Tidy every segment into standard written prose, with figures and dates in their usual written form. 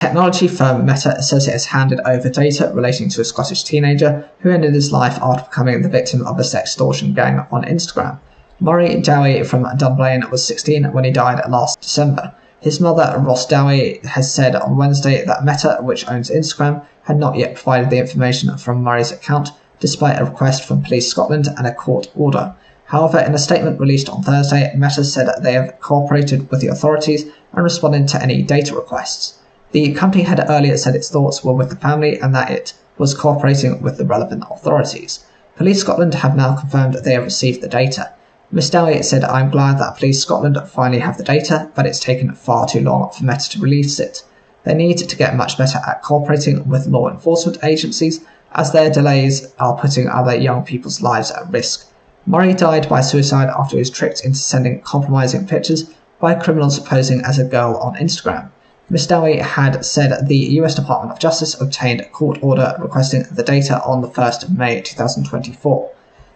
Technology firm Meta says it has handed over data relating to a Scottish teenager who ended his life after becoming the victim of a sextortion gang on Instagram. Murray Dowie from Dunblane was 16 when he died last December. His mother, Ross Dowie, has said on Wednesday that Meta, which owns Instagram, had not yet provided the information from Murray's account, despite a request from Police Scotland and a court order. However, in a statement released on Thursday, Meta said they have cooperated with the authorities and responded to any data requests. The company had earlier said its thoughts were with the family and that it was cooperating with the relevant authorities. Police Scotland have now confirmed that they have received the data. Ms Dowie said, "I'm glad that Police Scotland finally have the data, but it's taken far too long for Meta to release it. They need to get much better at cooperating with law enforcement agencies, as their delays are putting other young people's lives at risk." Murray died by suicide after he was tricked into sending compromising pictures by criminals posing as a girl on Instagram. Ms Dowie had said the US Department of Justice obtained a court order requesting the data on the 1st of May 2024.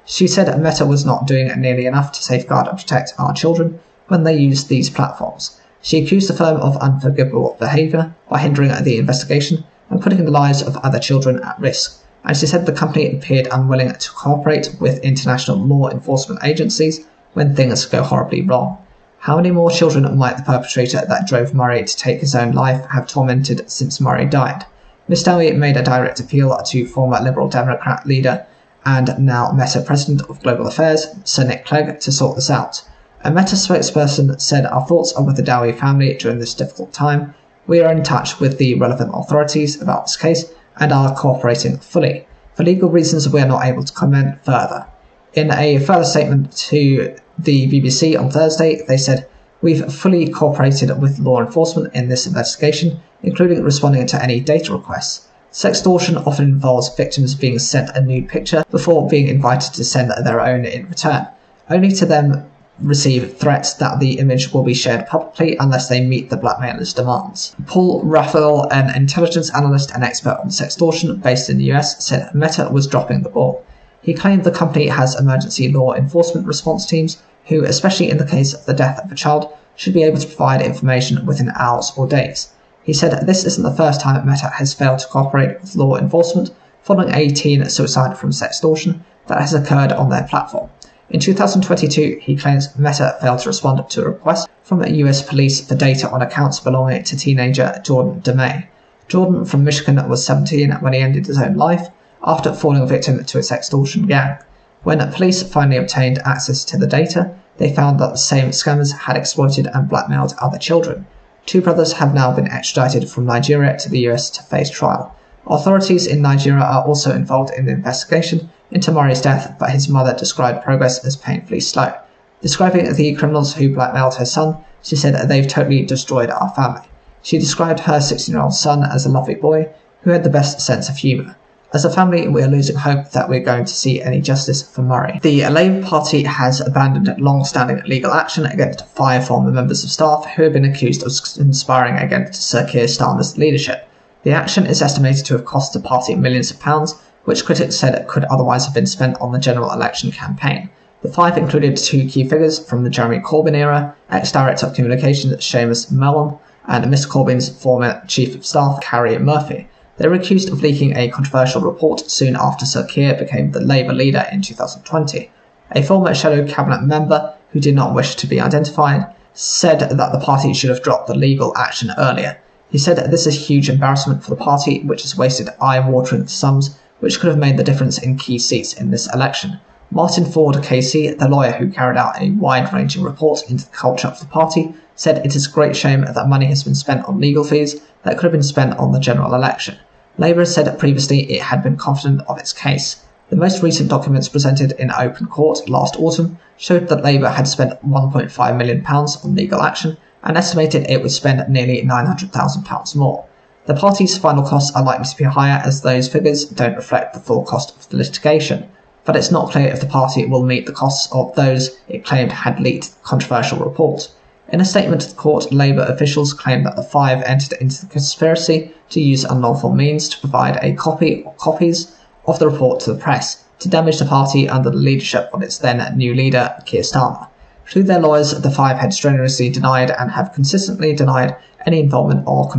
She said Meta was not doing nearly enough to safeguard and protect our children when they used these platforms. She accused the firm of unforgivable behaviour by hindering the investigation and putting the lives of other children at risk, and she said the company appeared unwilling to cooperate with international law enforcement agencies when things go horribly wrong. How many more children might the perpetrator that drove Murray to take his own life have tormented since Murray died? Ms Dowie made a direct appeal to former Liberal Democrat leader and now Meta President of Global Affairs, Sir Nick Clegg, to sort this out. A Meta spokesperson said, "Our thoughts are with the Dowie family during this difficult time. We are in touch with the relevant authorities about this case and are cooperating fully. For legal reasons, we are not able to comment further." In a further statement to the BBC on Thursday, they said, "We've fully cooperated with law enforcement in this investigation, including responding to any data requests. Sextortion often involves victims being sent a nude picture before being invited to send their own in return, only to then receive threats that the image will be shared publicly unless they meet the blackmailer's demands." Paul Raphael, an intelligence analyst and expert on sextortion based in the US, said Meta was dropping the ball. He claimed the company has emergency law enforcement response teams who, especially in the case of the death of a child, should be able to provide information within hours or days. He said this isn't the first time Meta has failed to cooperate with law enforcement following a teen suicide from sextortion that has occurred on their platform. In 2022, he claims Meta failed to respond to a request from US police for data on accounts belonging to teenager Jordan DeMay. Jordan from Michigan was 17 when he ended his own life after falling victim to a sextortion gang. When police finally obtained access to the data, they found that the same scammers had exploited and blackmailed other children. 2 brothers have now been extradited from Nigeria to the US to face trial. Authorities in Nigeria are also involved in the investigation into Murray's death, but his mother described progress as painfully slow. Describing the criminals who blackmailed her son, she said they've totally destroyed our family. She described her 16-year-old son as a lovely boy who had the best sense of humour. As a family, we are losing hope that we're going to see any justice for Murray. The Labour Party has abandoned long-standing legal action against 5 former members of staff who have been accused of conspiring against Sir Keir Starmer's leadership. The action is estimated to have cost the party millions of pounds, which critics said could otherwise have been spent on the general election campaign. The 5 included 2 key figures from the Jeremy Corbyn era, ex-director of communications Seamus Mellon, and Mr Corbyn's former chief of staff Carrie Murphy. They were accused of leaking a controversial report soon after Sir Keir became the Labour leader in 2020. A former shadow cabinet member, who did not wish to be identified, said that the party should have dropped the legal action earlier. He said this is a huge embarrassment for the party, which has wasted eye-watering sums which could have made the difference in key seats in this election. Martin Ford KC, the lawyer who carried out a wide-ranging report into the culture of the party, said it is a great shame that money has been spent on legal fees that could have been spent on the general election. Labour said previously it had been confident of its case. The most recent documents presented in open court last autumn showed that Labour had spent £1.5 million on legal action and estimated it would spend nearly £900,000 more. The party's final costs are likely to be higher as those figures don't reflect the full cost of the litigation, but it's not clear if the party will meet the costs of those it claimed had leaked the controversial report. In a statement to the court, Labour officials claimed that the 5 entered into the conspiracy to use unlawful means to provide a copy or copies of the report to the press, to damage the party under the leadership of its then new leader, Keir Starmer. Through their lawyers, the 5 had strenuously denied and have consistently denied any involvement or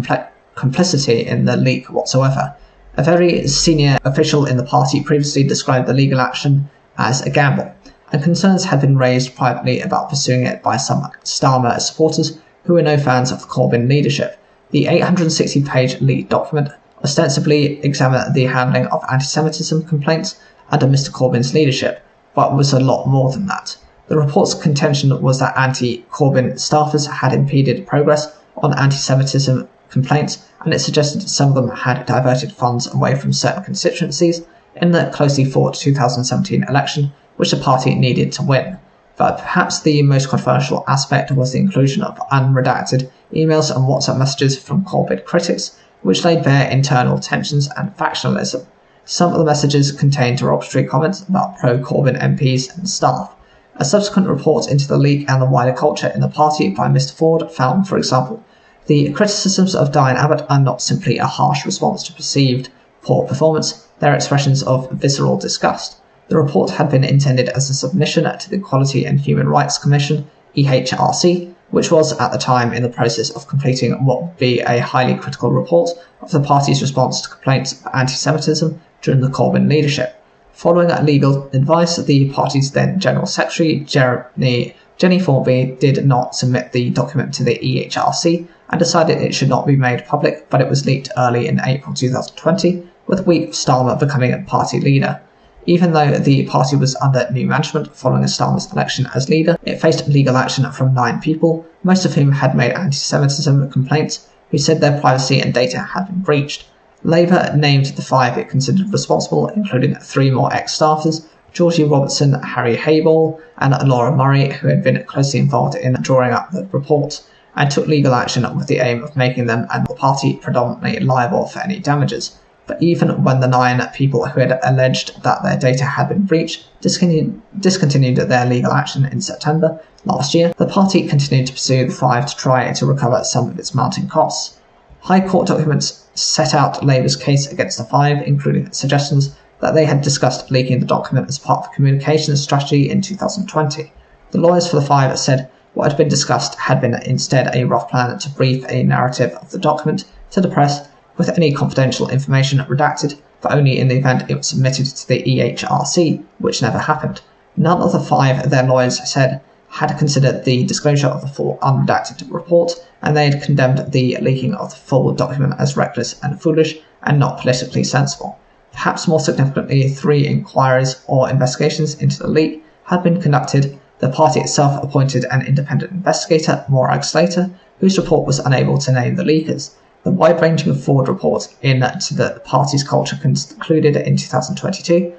complicity in the leak whatsoever. A very senior official in the party previously described the legal action as a gamble, and concerns had been raised privately about pursuing it by some Starmer supporters who were no fans of the Corbyn leadership. The 860-page leaked document ostensibly examined the handling of anti-Semitism complaints under Mr Corbyn's leadership, but was a lot more than that. The report's contention was that anti-Corbyn staffers had impeded progress on anti-Semitism complaints, and it suggested some of them had diverted funds away from certain constituencies in the closely fought 2017 election, which the party needed to win. But perhaps the most controversial aspect was the inclusion of unredacted emails and WhatsApp messages from Corbyn critics, which laid bare internal tensions and factionalism. Some of the messages contained derogatory comments about pro-Corbyn MPs and staff. A subsequent report into the leak and the wider culture in the party by Mr Ford found, for example, the criticisms of Diane Abbott are not simply a harsh response to perceived poor performance, they are expressions of visceral disgust. The report had been intended as a submission to the Equality and Human Rights Commission, EHRC, which was at the time in the process of completing what would be a highly critical report of the party's response to complaints of anti-Semitism during the Corbyn leadership. Following legal advice, the party's then General Secretary, Jenny Formby, did not submit the document to the EHRC and decided it should not be made public, but it was leaked early in April 2020, with Week Starmer becoming a party leader. Even though the party was under new management following Starmer's election as leader, it faced legal action from 9 people, most of whom had made anti-Semitism complaints, who said their privacy and data had been breached. Labour named the 5 it considered responsible, including 3 more ex-staffers, Georgie Robertson, Harry Hayball, and Laura Murray, who had been closely involved in drawing up the report, and took legal action with the aim of making them and the party predominantly liable for any damages. But even when the 9 people who had alleged that their data had been breached discontinued their legal action in September last year, the party continued to pursue the 5 to try to recover some of its mounting costs. High Court documents set out Labour's case against the 5, including suggestions that they had discussed leaking the document as part of a communications strategy in 2020. The lawyers for the 5 said what had been discussed had been instead a rough plan to brief a narrative of the document to the press, with any confidential information redacted, but only in the event it was submitted to the EHRC, which never happened. None of the 5, their lawyers said, had considered the disclosure of the full unredacted report, and they had condemned the leaking of the full document as reckless and foolish and not politically sensible. Perhaps more significantly, 3 inquiries or investigations into the leak had been conducted. The party itself appointed an independent investigator, Morag Slater, whose report was unable to name the leakers. The wide-ranging Ford report into the party's culture concluded in 2022.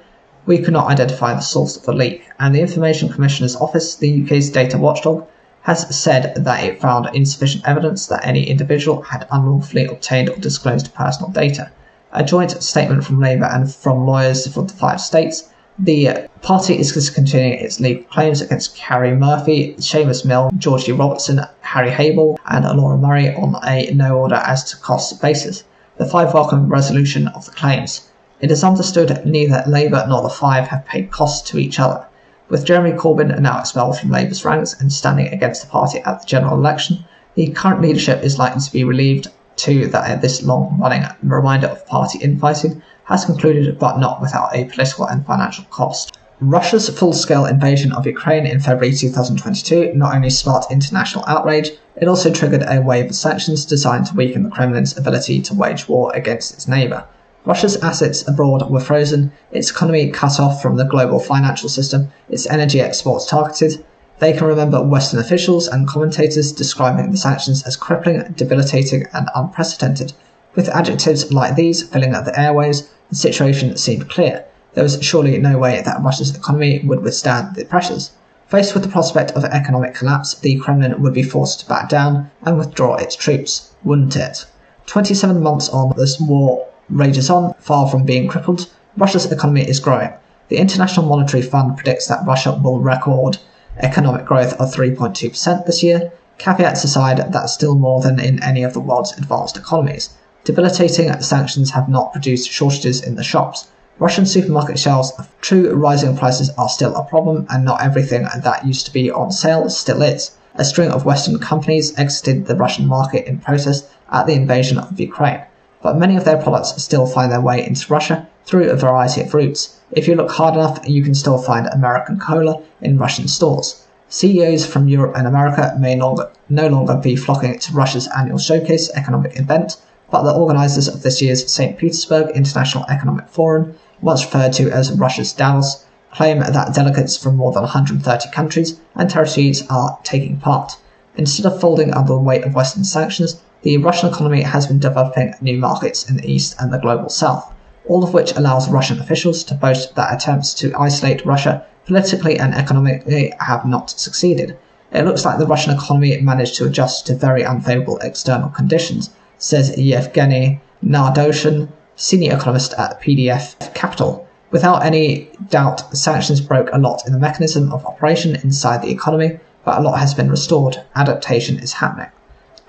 We could not identify the source of the leak, and the Information Commissioner's Office, the UK's data watchdog, has said that it found insufficient evidence that any individual had unlawfully obtained or disclosed personal data. A joint statement from Labour and from lawyers for the 5 states, the party is discontinuing its legal claims against Carrie Murphy, Seamus Mill, Georgie Robertson, Harry Hayball, and Laura Murray on a no order as to costs basis. The 5 welcome resolution of the claims. It is understood neither Labour nor the 5 have paid costs to each other. With Jeremy Corbyn now expelled from Labour's ranks and standing against the party at the general election, the current leadership is likely to be relieved too that this long-running reminder of party infighting has concluded, but not without a political and financial cost. Russia's full-scale invasion of Ukraine in February 2022 not only sparked international outrage, it also triggered a wave of sanctions designed to weaken the Kremlin's ability to wage war against its neighbour. Russia's assets abroad were frozen, its economy cut off from the global financial system, its energy exports targeted. They can remember Western officials and commentators describing the sanctions as crippling, debilitating and unprecedented. With adjectives like these filling up the airways, the situation seemed clear. There was surely no way that Russia's economy would withstand the pressures. Faced with the prospect of economic collapse, the Kremlin would be forced to back down and withdraw its troops, wouldn't it? 27 months on, this war rages on. Far from being crippled, Russia's economy is growing. The International Monetary Fund predicts that Russia will record economic growth of 3.2% this year. Caveats aside, that's still more than in any of the world's advanced economies. Debilitating sanctions have not produced shortages in the shops. Russian supermarket shelves of true rising prices are still a problem, and not everything that used to be on sale still is. A string of Western companies exited the Russian market in protest at the invasion of Ukraine, but many of their products still find their way into Russia through a variety of routes. If you look hard enough, you can still find American cola in Russian stores. CEOs from Europe and America may no longer be flocking to Russia's annual showcase economic event, but the organisers of this year's St. Petersburg International Economic Forum, once referred to as Russia's Davos, claim that delegates from more than 130 countries and territories are taking part. Instead of folding under the weight of Western sanctions, the Russian economy has been developing new markets in the East and the global South, all of which allows Russian officials to boast that attempts to isolate Russia politically and economically have not succeeded. It looks like the Russian economy managed to adjust to very unfavourable external conditions, says Yevgeny Nardoshin, senior economist at PDF Capital. Without any doubt, sanctions broke a lot in the mechanism of operation inside the economy, but a lot has been restored. Adaptation is happening.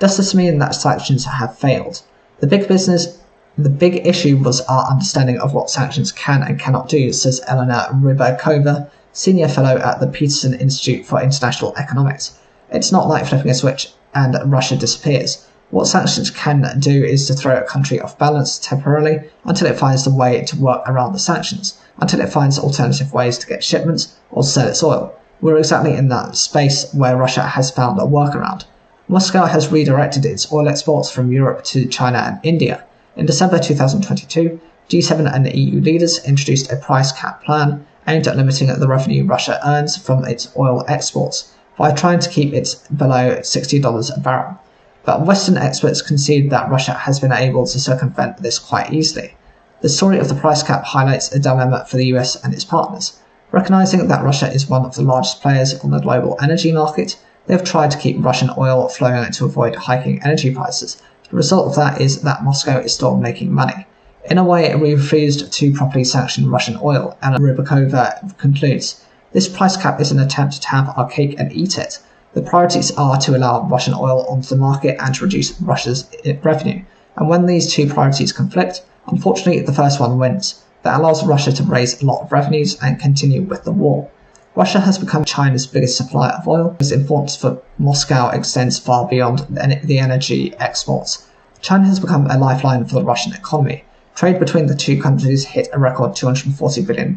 Does this mean that sanctions have failed? The big issue was our understanding of what sanctions can and cannot do, says Elena Rybakova, senior fellow at the Peterson Institute for International Economics. It's not like flipping a switch and Russia disappears. What sanctions can do is to throw a country off balance temporarily until it finds a way to work around the sanctions, until it finds alternative ways to get shipments or sell its oil. We're exactly in that space where Russia has found a workaround. Moscow has redirected its oil exports from Europe to China and India. In December 2022, G7 and EU leaders introduced a price cap plan aimed at limiting the revenue Russia earns from its oil exports by trying to keep it below $60 a barrel. But Western experts concede that Russia has been able to circumvent this quite easily. The story of the price cap highlights a dilemma for the US and its partners. Recognizing that Russia is one of the largest players on the global energy market, they have tried to keep Russian oil flowing to avoid hiking energy prices. The result of that is that Moscow is still making money. In a way, we refused to properly sanction Russian oil, and Rybakova concludes. This price cap is an attempt to have our cake and eat it. The priorities are to allow Russian oil onto the market and to reduce Russia's revenue. And when these two priorities conflict, unfortunately the first one wins. That allows Russia to raise a lot of revenues and continue with the war. Russia has become China's biggest supplier of oil. Its importance for Moscow extends far beyond the energy exports. China has become a lifeline for the Russian economy. Trade between the two countries hit a record $240 billion,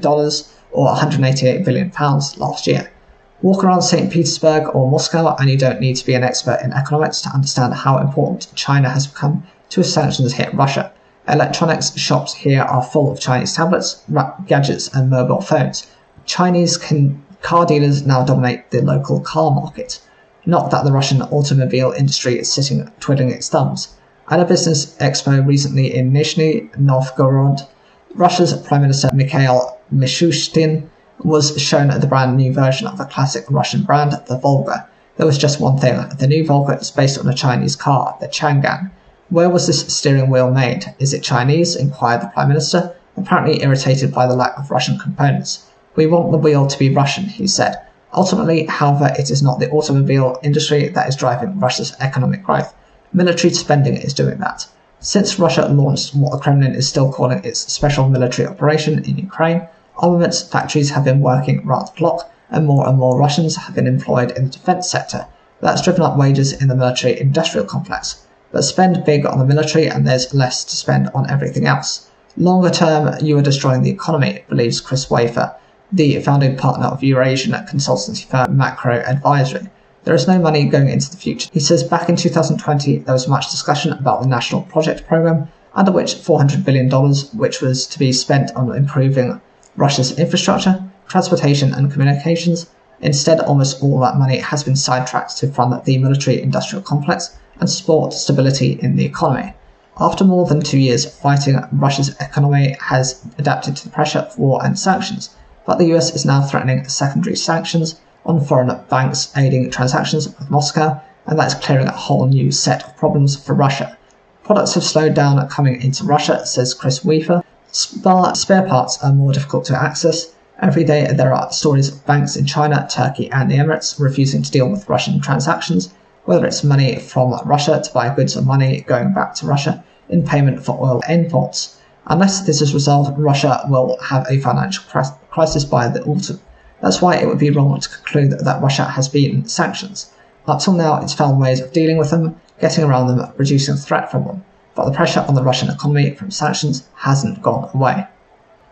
or £188 billion last year. Walk around St. Petersburg or Moscow and you don't need to be an expert in economics to understand how important China has become to as sanctions hit Russia. Electronics shops here are full of Chinese tablets, gadgets and mobile phones. Chinese car dealers now dominate the local car market. Not that the Russian automobile industry is sitting twiddling its thumbs. At a business expo recently in Nizhny Novgorod, Russia's Prime Minister Mikhail Mishustin was shown the brand new version of a classic Russian brand, the Volga. There was just one thing: the new Volga is based on a Chinese car, the Chang'an. Where was this steering wheel made? Is it Chinese? Inquired the Prime Minister, apparently irritated by the lack of Russian components. We want the wheel to be Russian, he said. Ultimately, however, it is not the automobile industry that is driving Russia's economic growth. Military spending is doing that. Since Russia launched what the Kremlin is still calling its special military operation in Ukraine, armaments factories have been working round the clock, and more Russians have been employed in the defense sector. That's driven up wages in the military-industrial complex. But spend big on the military and there's less to spend on everything else. Longer term, you are destroying the economy, believes Chris Wafer, the founding partner of Eurasian consultancy firm Macro Advisory. There is no money going into the future. He says back in 2020 there was much discussion about the National Project Program, under which $400 billion, which was to be spent on improving Russia's infrastructure, transportation and communications. Instead, almost all that money has been sidetracked to fund the military-industrial complex and support stability in the economy. After more than 2 years of fighting, Russia's economy has adapted to the pressure of war and sanctions, but the US is now threatening secondary sanctions on foreign banks aiding transactions with Moscow, and that is clearing a whole new set of problems for Russia. Products have slowed down coming into Russia, says Chris Weaver. Spare parts are more difficult to access. Every day there are stories of banks in China, Turkey and the Emirates refusing to deal with Russian transactions, whether it's money from Russia to buy goods or money going back to Russia in payment for oil imports. Unless this is resolved, Russia will have a financial crisis by the autumn. That's why it would be wrong to conclude that Russia has beaten sanctions. Up till now, it's found ways of dealing with them, getting around them, reducing the threat from them, but the pressure on the Russian economy from sanctions hasn't gone away.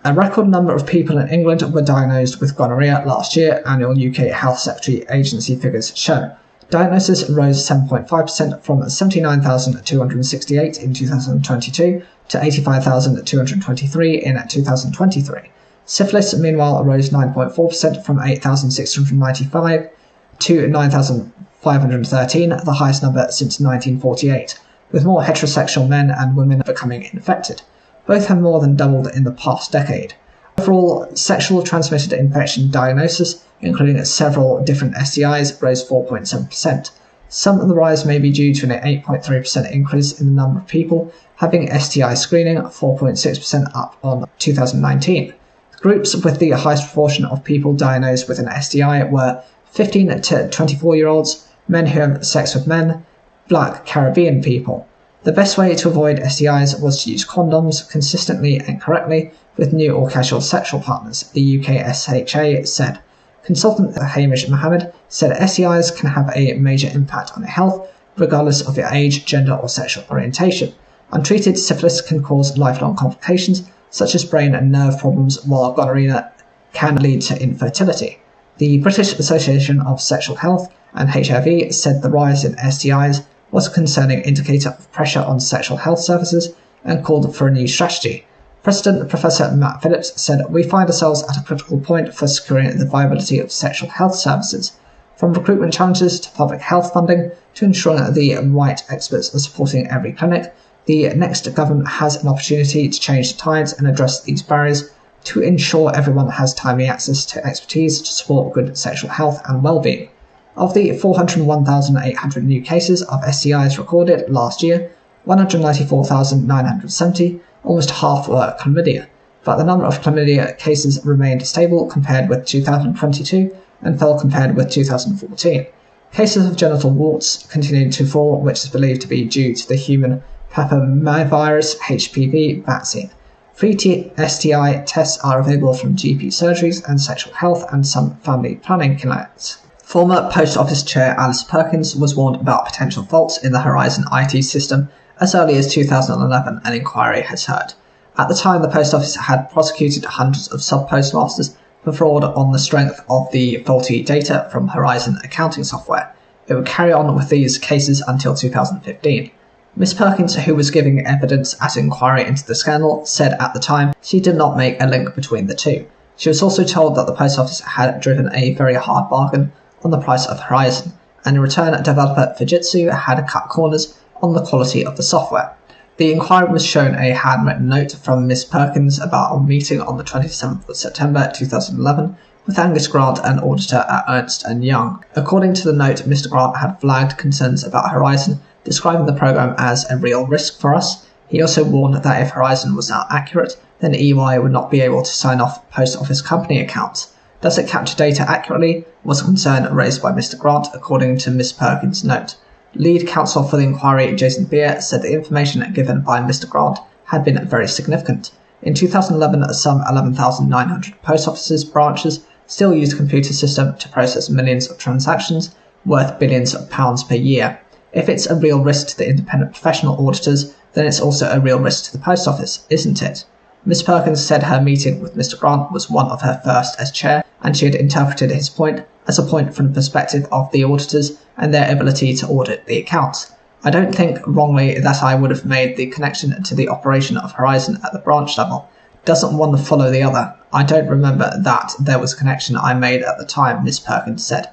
A record number of people in England were diagnosed with gonorrhea last year, annual UK Health Secretary Agency figures show. Diagnosis rose 7.5% from 79,268 in 2022 to 85,223 in 2023. Syphilis, meanwhile, rose 9.4% from 8,695 to 9,513, the highest number since 1948, with more heterosexual men and women becoming infected. Both have more than doubled in the past decade. Overall, sexual transmitted infection diagnosis, including several different STIs, rose 4.7%. Some of the rise may be due to an 8.3% increase in the number of people having STI screening, 4.6% up on 2019. The groups with the highest proportion of people diagnosed with an STI were 15 to 24-year-olds, men who have sex with men, Black Caribbean people. The best way to avoid STIs was to use condoms consistently and correctly with new or casual sexual partners, the UK SHA said. Consultant Hamish Mohammed said STIs can have a major impact on your health, regardless of your age, gender or sexual orientation. Untreated syphilis can cause lifelong complications, such as brain and nerve problems, while gonorrhea can lead to infertility. The British Association of Sexual Health and HIV said the rise in STIs was a concerning indicator of pressure on sexual health services and called for a new strategy. President Professor Matt Phillips said, "We find ourselves at a critical point for securing the viability of sexual health services, from recruitment challenges to public health funding to ensuring that the right experts are supporting every clinic. The next government has an opportunity to change the tides and address these barriers to ensure everyone has timely access to expertise to support good sexual health and well-being." Of the 401,800 new cases of STIs recorded last year, 194,970, almost half were chlamydia, but the number of chlamydia cases remained stable compared with 2022 and fell compared with 2014. Cases of genital warts continued to fall, which is believed to be due to the human papillomavirus HPV vaccine. Free STI tests are available from GP surgeries and sexual health and some family planning clinics. Former Post Office Chair Alice Perkins was warned about potential faults in the Horizon IT system as early as 2011, an inquiry has heard. At the time, the Post Office had prosecuted hundreds of sub-postmasters for fraud on the strength of the faulty data from Horizon accounting software. It would carry on with these cases until 2015. Ms. Perkins, who was giving evidence at an inquiry into the scandal, said at the time she did not make a link between the two. She was also told that the Post Office had driven a very hard bargain on the price of Horizon, and in return developer Fujitsu had cut corners on the quality of the software. The inquiry was shown a handwritten note from Ms. Perkins about a meeting on the 27th of September 2011 with Angus Grant, an auditor at Ernst & Young. According to the note, Mr. Grant had flagged concerns about Horizon, describing the program as a real risk for us. He also warned that if Horizon was not accurate, then EY would not be able to sign off Post Office company accounts. Does it capture data accurately? Was a concern raised by Mr. Grant, according to Ms. Perkins' note. Lead counsel for the inquiry, Jason Beer, said the information given by Mr. Grant had been very significant. In 2011, some 11,900 post offices branches still used a computer system to process millions of transactions worth billions of pounds per year. If it's a real risk to the independent professional auditors, then it's also a real risk to the post office, isn't it? Ms. Perkins said her meeting with Mr. Grant was one of her first as chair, and she had interpreted his point as a point from the perspective of the auditors and their ability to audit the accounts. I don't think wrongly that I would have made the connection to the operation of Horizon at the branch level. Doesn't one follow the other? I don't remember that there was a connection I made at the time, Ms. Perkins said.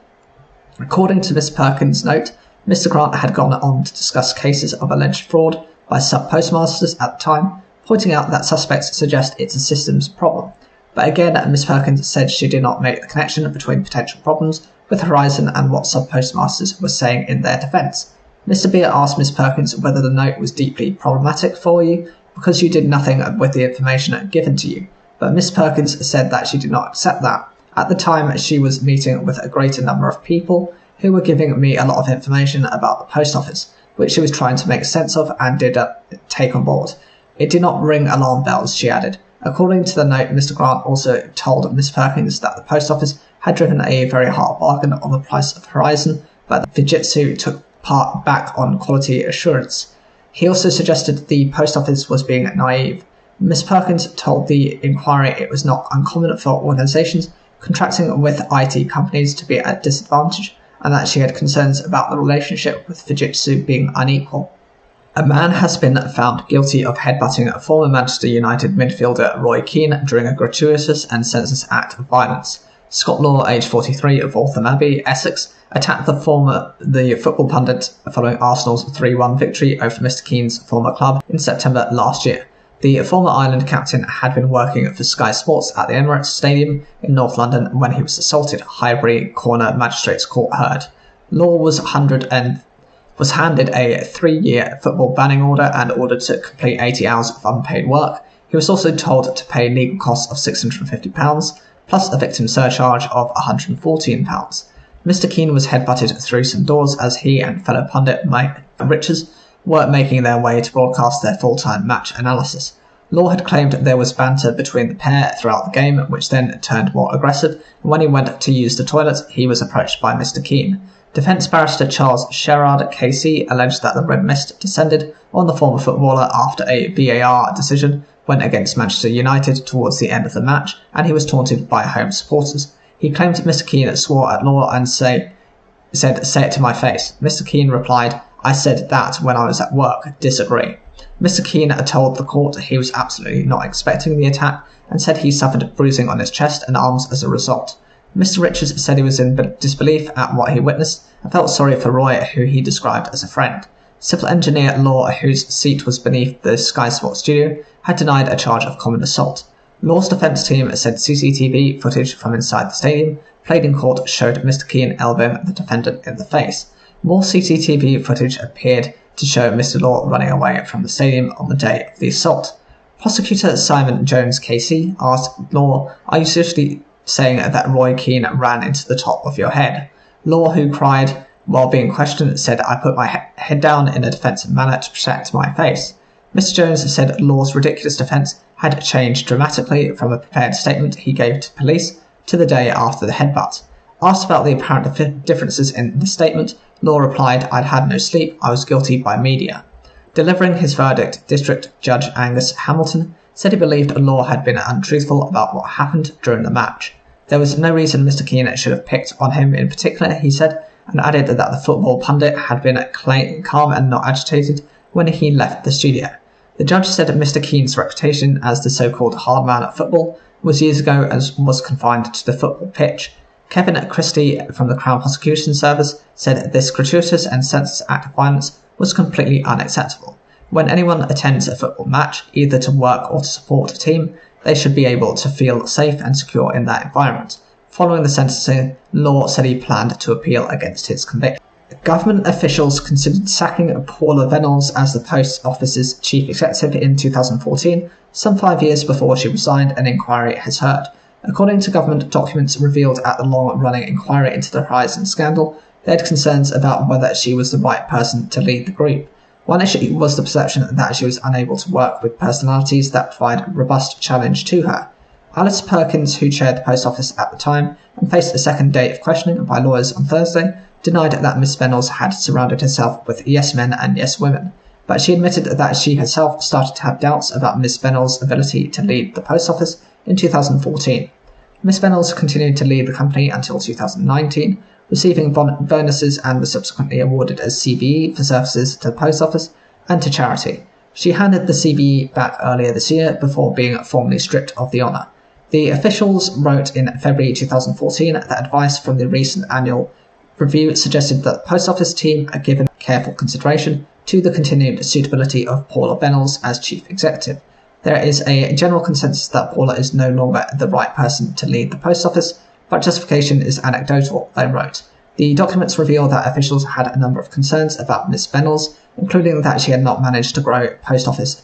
According to Ms. Perkins' note, Mr. Grant had gone on to discuss cases of alleged fraud by sub-postmasters at the time, pointing out that suspects suggest it's a systems problem. But again, Ms. Perkins said she did not make the connection between potential problems with Horizon and what sub-postmasters were saying in their defence. Mr. Beer asked Ms. Perkins whether the note was deeply problematic for you because you did nothing with the information given to you, but Ms. Perkins said that she did not accept that. At the time, she was meeting with a greater number of people who were giving me a lot of information about the post office, which she was trying to make sense of and did take on board. It did not ring alarm bells, she added. According to the note, Mr. Grant also told Ms. Perkins that the post office had driven a very hard bargain on the price of Horizon, but Fujitsu took part back on quality assurance. He also suggested the post office was being naive. Ms. Perkins told the inquiry it was not uncommon for organisations contracting with IT companies to be at a disadvantage, and that she had concerns about the relationship with Fujitsu being unequal. A man has been found guilty of headbutting a former Manchester United midfielder Roy Keane during a gratuitous and senseless act of violence. Scott Law, aged 43, of Waltham Abbey, Essex, attacked the football pundit following Arsenal's 3-1 victory over Mr. Keane's former club in September last year. The former Ireland captain had been working for Sky Sports at the Emirates Stadium in North London when he was assaulted, Highbury Corner Magistrates Court heard. Law was handed a 3-year football banning order and ordered to complete 80 hours of unpaid work. He was also told to pay legal costs of £650, plus a victim surcharge of £114. Mr. Keane was headbutted through some doors as he and fellow pundit Mike Richards were making their way to broadcast their full-time match analysis. Law had claimed there was banter between the pair throughout the game, which then turned more aggressive, and when he went to use the toilet, he was approached by Mr. Keane. Defence barrister Charles Sherrard KC alleged that the red mist descended on the former footballer after a VAR decision went against Manchester United towards the end of the match, and he was taunted by home supporters. He claimed Mr. Keane swore at Law and said, "Say it to my face." Mr. Keane replied, "I said that when I was at work. Disagree." Mr. Keane told the court he was absolutely not expecting the attack and said he suffered bruising on his chest and arms as a result. Mr. Richards said he was in disbelief at what he witnessed and felt sorry for Roy, who he described as a friend. Civil engineer Law, whose seat was beneath the Sky Sports studio, had denied a charge of common assault. Law's defence team said CCTV footage from inside the stadium played in court showed Mr. Keane elbowing the defendant in the face. More CCTV footage appeared to show Mr. Law running away from the stadium on the day of the assault. Prosecutor Simon Jones KC asked Law, "Are you seriously saying that Roy Keane ran into the top of your head?" Law, who cried while being questioned, said, "I put my head down in a defensive manner to protect my face." Mr. Jones said Law's ridiculous defence had changed dramatically from a prepared statement he gave to police to the day after the headbutt. Asked about the apparent differences in the statement, Law replied, "I'd had no sleep, I was guilty by media." Delivering his verdict, District Judge Angus Hamilton said he believed Law had been untruthful about what happened during the match. There was no reason Mr. Keane should have picked on him in particular, he said, and added that the football pundit had been calm and not agitated when he left the studio. The judge said Mr. Keane's reputation as the so-called hard man at football was years ago and was confined to the football pitch. Kevin Christie from the Crown Prosecution Service said this gratuitous and senseless act of violence was completely unacceptable. When anyone attends a football match, either to work or to support a team, they should be able to feel safe and secure in that environment. Following the sentencing, Law said he planned to appeal against his conviction. Government officials considered sacking Paula Venables as the Post Office's chief executive in 2014, some 5 years before she resigned, an inquiry has heard. According to government documents revealed at the long-running inquiry into the Horizon scandal, they had concerns about whether she was the right person to lead the group. One issue was the perception that she was unable to work with personalities that provide a robust challenge to her. Alice Perkins, who chaired the Post Office at the time and faced a second day of questioning by lawyers on Thursday, denied that Miss Venables had surrounded herself with yes men and yes women, but she admitted that she herself started to have doubts about Miss Venables' ability to lead the Post Office in 2014. Miss Venables continued to lead the company until 2019, receiving bonuses and was subsequently awarded a CBE for services to the Post Office and to charity. She handed the CBE back earlier this year before being formally stripped of the honour. The officials wrote in February 2014 that advice from the recent annual review suggested that the Post Office team had given careful consideration to the continued suitability of Paula Venables as chief executive. There is a general consensus that Paula is no longer the right person to lead the Post Office, but justification is anecdotal, they wrote. The documents reveal that officials had a number of concerns about Ms. Venables, including that she had not managed to grow Post Office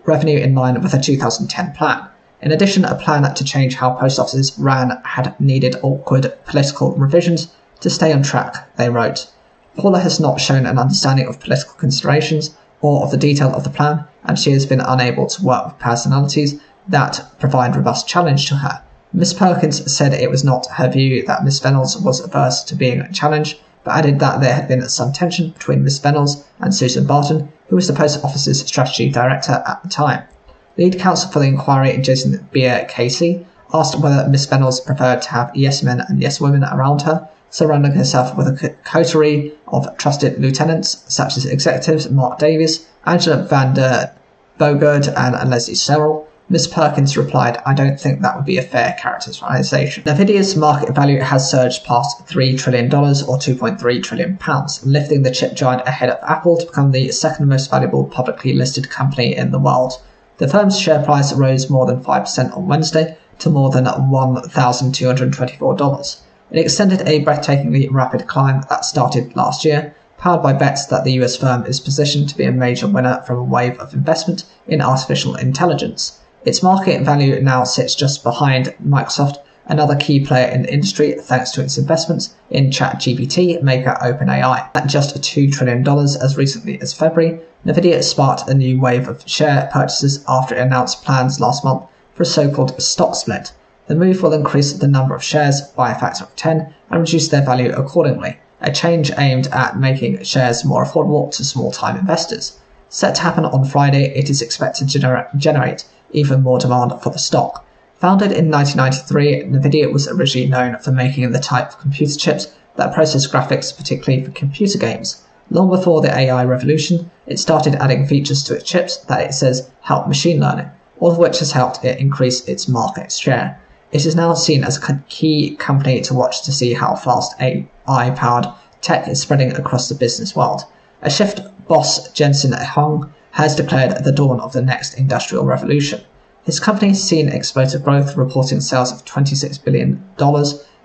revenue in line with a 2010 plan. In addition, a plan to change how post offices ran had needed awkward political revisions to stay on track, they wrote. Paula has not shown an understanding of political considerations or of the detail of the plan, and she has been unable to work with personalities that provide robust challenge to her. Ms. Perkins said it was not her view that Ms. Venables was averse to being challenged, but added that there had been some tension between Ms Venables and Susan Barton, who was the Post Office's strategy director at the time. Lead counsel for the inquiry, Jason Beer-Casey, asked whether Ms Venables preferred to have yes men and yes women around her, surrounding herself with a coterie of trusted lieutenants such as executives Mark Davies, Angela van der Bogert and Leslie Serrell. Ms Perkins replied, "I don't think that would be a fair characterization." Nvidia's market value has surged past $3 trillion or £2.3 trillion, lifting the chip giant ahead of Apple to become the second most valuable publicly listed company in the world. The firm's share price rose more than 5% on Wednesday to more than $1,224. It extended a breathtakingly rapid climb that started last year, powered by bets that the US firm is positioned to be a major winner from a wave of investment in artificial intelligence. Its market value now sits just behind Microsoft, another key player in the industry thanks to its investments in ChatGPT maker OpenAI. At just $2 trillion as recently as February, Nvidia sparked a new wave of share purchases after it announced plans last month for a so-called stock split. The move will increase the number of shares by a factor of 10 and reduce their value accordingly, a change aimed at making shares more affordable to small-time investors. Set to happen on Friday, it is expected to generate even more demand for the stock. Founded in 1993, Nvidia was originally known for making the type of computer chips that process graphics particularly for computer games. Long before the AI revolution, it started adding features to its chips that it says help machine learning, all of which has helped it increase its market share. It is now seen as a key company to watch to see how fast AI-powered tech is spreading across the business world. A Shift boss, Jensen Huang, has declared the dawn of the next industrial revolution. His company has seen explosive growth, reporting sales of $26 billion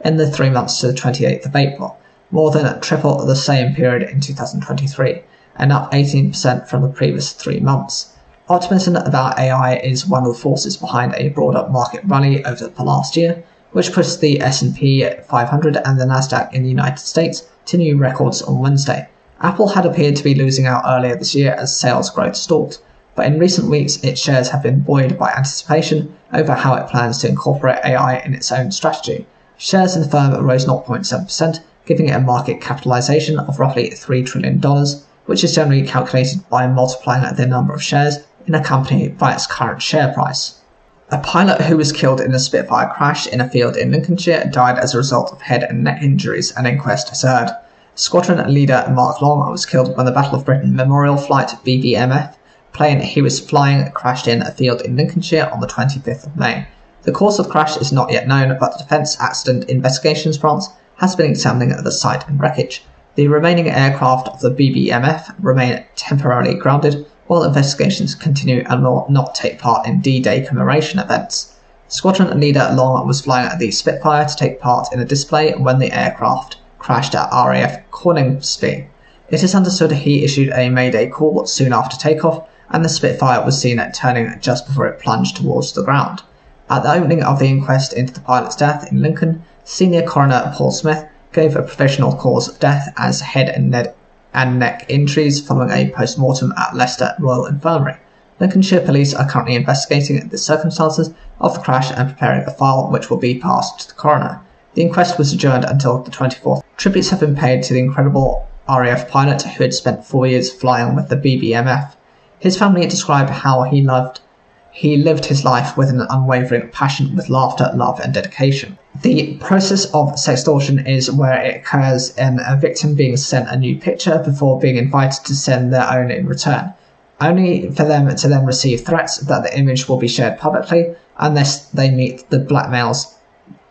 in the 3 months to the 28th of April, more than triple the same period in 2023, and up 18% from the previous 3 months. Optimism about AI is one of the forces behind a broader market rally over the last year, which pushed the S&P 500 and the Nasdaq in the United States to new records on Wednesday. Apple had appeared to be losing out earlier this year as sales growth stalled, but in recent weeks its shares have been buoyed by anticipation over how it plans to incorporate AI in its own strategy. Shares in the firm rose 0.7%, giving it a market capitalization of roughly $3 trillion, which is generally calculated by multiplying the number of shares in a company by its current share price. A pilot who was killed in a Spitfire crash in a field in Lincolnshire died as a result of head and neck injuries, an inquest has heard. Squadron leader Mark Long was killed when the Battle of Britain Memorial Flight BBMF plane he was flying crashed in a field in Lincolnshire on the 25th of May. The cause of the crash is not yet known, but the Defence Accident Investigations Branch has been examining the site and wreckage. The remaining aircraft of the BBMF remain temporarily grounded while investigations continue and will not take part in D-Day commemoration events. Squadron leader Long was flying the Spitfire to take part in a display when the aircraft crashed at RAF Coningsby. It is understood he issued a Mayday call soon after takeoff, and the Spitfire was seen turning just before it plunged towards the ground. At the opening of the inquest into the pilot's death in Lincoln, Senior Coroner Paul Smith gave a provisional cause of death as head and neck injuries following a post-mortem at Leicester Royal Infirmary. Lincolnshire police are currently investigating the circumstances of the crash and preparing a file which will be passed to the coroner. The inquest was adjourned until the 24th. Tributes have been paid to the incredible RAF pilot who had spent 4 years flying with the BBMF. His family described how he lived his life with an unwavering passion, with laughter, love and dedication. The process of sextortion is where it occurs in a victim being sent a new picture before being invited to send their own in return, only for them to then receive threats that the image will be shared publicly unless they meet the blackmail's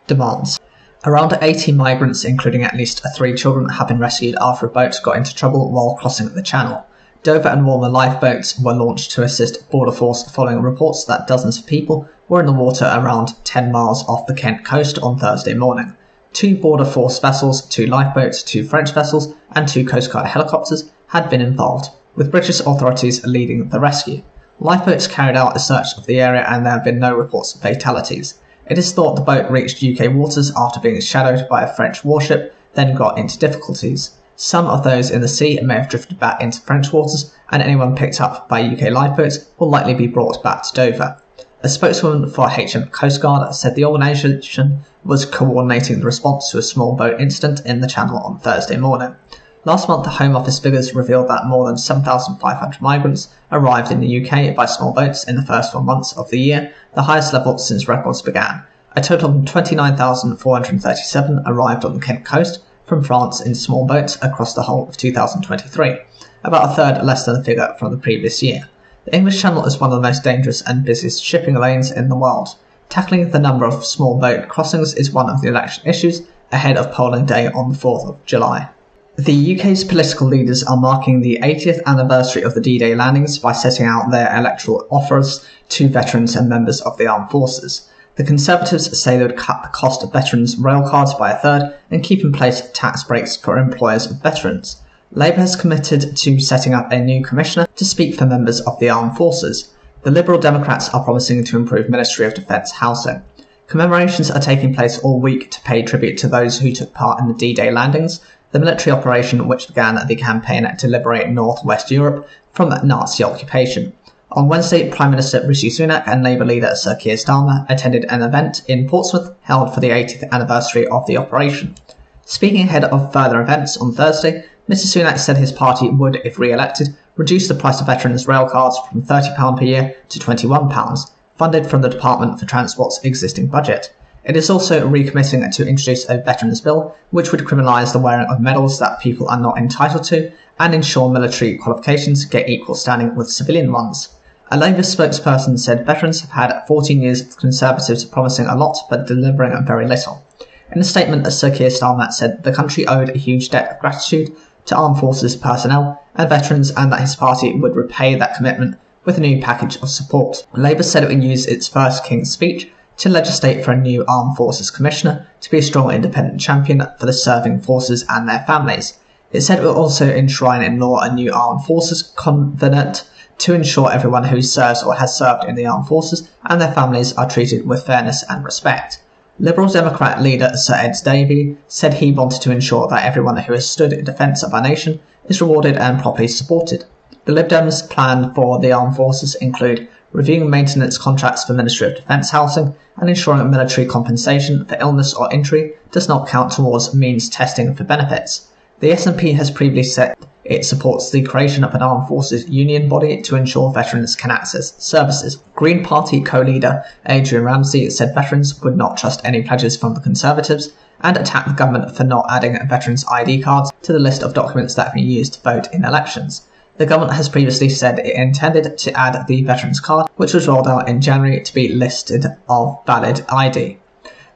demands. Around 80 migrants, including at least 3 children, have been rescued after a boat got into trouble while crossing the channel. Dover and Walmer lifeboats were launched to assist Border Force following reports that dozens of people were in the water around 10 miles off the Kent coast on Thursday morning. 2 Border Force vessels, 2 lifeboats, 2 French vessels and 2 Coast Guard helicopters had been involved, with British authorities leading the rescue. Lifeboats carried out a search of the area and there have been no reports of fatalities. It is thought the boat reached UK waters after being shadowed by a French warship, then got into difficulties. Some of those in the sea may have drifted back into French waters, and anyone picked up by UK lifeboats will likely be brought back to Dover. A spokeswoman for HM Coast Guard said the organisation was coordinating the response to a small boat incident in the Channel on Thursday morning. Last month, the Home Office figures revealed that more than 7,500 migrants arrived in the UK by small boats in the first 4 months of the year, the highest level since records began. A total of 29,437 arrived on the Kent coast from France in small boats across the whole of 2023, about a third less than the figure from the previous year. The English Channel is one of the most dangerous and busiest shipping lanes in the world. Tackling the number of small boat crossings is one of the election issues ahead of polling day on the 4th of July. The UK's political leaders are marking the 80th anniversary of the D-Day landings by setting out their electoral offers to veterans and members of the armed forces. The Conservatives say they would cut the cost of veterans' rail cards by a third and keep in place tax breaks for employers of veterans. Labour has committed to setting up a new commissioner to speak for members of the armed forces. The Liberal Democrats are promising to improve Ministry of Defence housing. Commemorations are taking place all week to pay tribute to those who took part in the D-Day landings, the military operation which began the campaign to liberate North West Europe from Nazi occupation. On Wednesday, Prime Minister Rishi Sunak and Labour leader Sir Keir Starmer attended an event in Portsmouth held for the 80th anniversary of the operation. Speaking ahead of further events on Thursday, Mr Sunak said his party would, if re-elected, reduce the price of veterans' rail cards from £30 per year to £21, funded from the Department for Transport's existing budget. It is also recommitting to introduce a Veterans Bill, which would criminalise the wearing of medals that people are not entitled to, and ensure military qualifications get equal standing with civilian ones. A Labour spokesperson said veterans have had 14 years of Conservatives promising a lot but delivering very little. In a statement, Sir Keir Starmer said the country owed a huge debt of gratitude to armed forces personnel and veterans, and that his party would repay that commitment with a new package of support. Labour said it would use its first King's Speech to legislate for a new Armed Forces Commissioner to be a strong independent champion for the serving forces and their families. It said it will also enshrine in law a new Armed Forces Covenant to ensure everyone who serves or has served in the armed forces and their families are treated with fairness and respect. Liberal Democrat leader Sir Ed Davey said he wanted to ensure that everyone who has stood in defence of our nation is rewarded and properly supported. The Lib Dems' plan for the armed forces include reviewing maintenance contracts for Ministry of Defence housing and ensuring military compensation for illness or injury does not count towards means testing for benefits. The SNP has previously said it supports the creation of an armed forces union body to ensure veterans can access services. Green Party co-leader Adrian Ramsey said veterans would not trust any pledges from the Conservatives and attacked the government for not adding veterans' ID cards to the list of documents that can be used to vote in elections. The government has previously said it intended to add the Veterans Card, which was rolled out in January, to be listed of valid ID.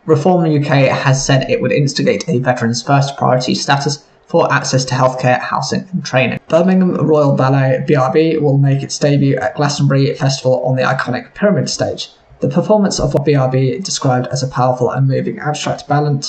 Reform UK has said it would instigate a Veterans First priority status for access to healthcare, housing and training. Birmingham Royal Ballet BRB will make its debut at Glastonbury Festival on the iconic Pyramid stage. The performance of what BRB described as a powerful and moving abstract ballet,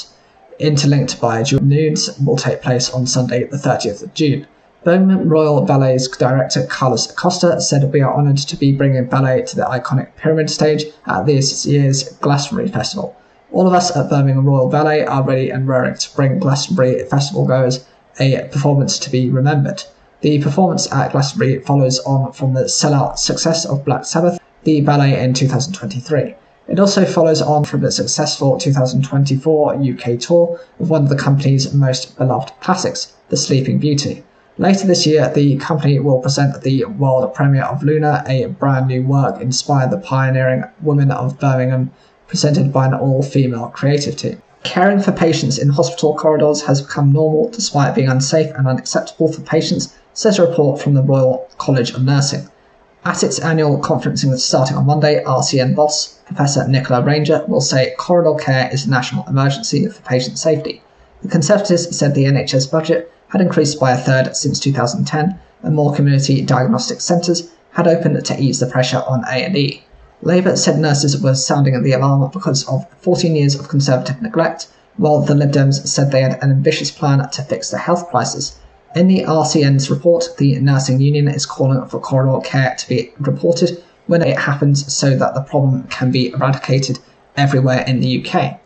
interlinked by dual nudes, will take place on Sunday the 30th of June. Birmingham Royal Ballet's director Carlos Acosta said, "We are honoured to be bringing ballet to the iconic Pyramid stage at this year's Glastonbury Festival. All of us at Birmingham Royal Ballet are ready and raring to bring Glastonbury Festival goers a performance to be remembered." The performance at Glastonbury follows on from the sellout success of Black Sabbath, the ballet in 2023. It also follows on from the successful 2024 UK tour of one of the company's most beloved classics, The Sleeping Beauty. Later this year, the company will present the world premiere of Luna, a brand new work inspired the pioneering women of Birmingham, presented by an all-female creative team. Caring for patients in hospital corridors has become normal despite being unsafe and unacceptable for patients, says a report from the Royal College of Nursing. At its annual conference starting on Monday, RCN boss, Professor Nicola Ranger, will say corridor care is a national emergency for patient safety. The Conservatives said the NHS budget had increased by a third since 2010, and more community diagnostic centres had opened to ease the pressure on A&E. Labour said nurses were sounding the alarm because of 14 years of Conservative neglect, while the Lib Dems said they had an ambitious plan to fix the health crisis. In the RCN's report, the nursing union is calling for corridor care to be reported when it happens so that the problem can be eradicated everywhere in the UK.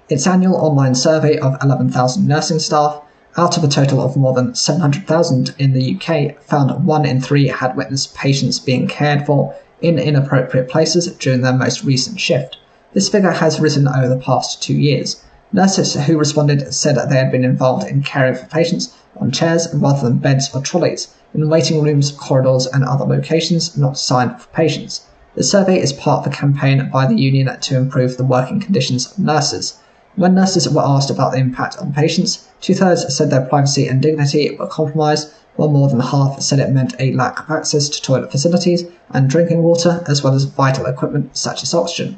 Its annual online survey of 11,000 nursing staff, out of a total of more than 700,000 in the UK, found 1 in 3 had witnessed patients being cared for in inappropriate places during their most recent shift. This figure has risen over the past 2 years. Nurses who responded said that they had been involved in caring for patients on chairs rather than beds or trolleys, in waiting rooms, corridors, and other locations not designed for patients. The survey is part of a campaign by the union to improve the working conditions of nurses. When nurses were asked about the impact on patients, 2/3 said their privacy and dignity were compromised, while more than half said it meant a lack of access to toilet facilities and drinking water, as well as vital equipment such as oxygen.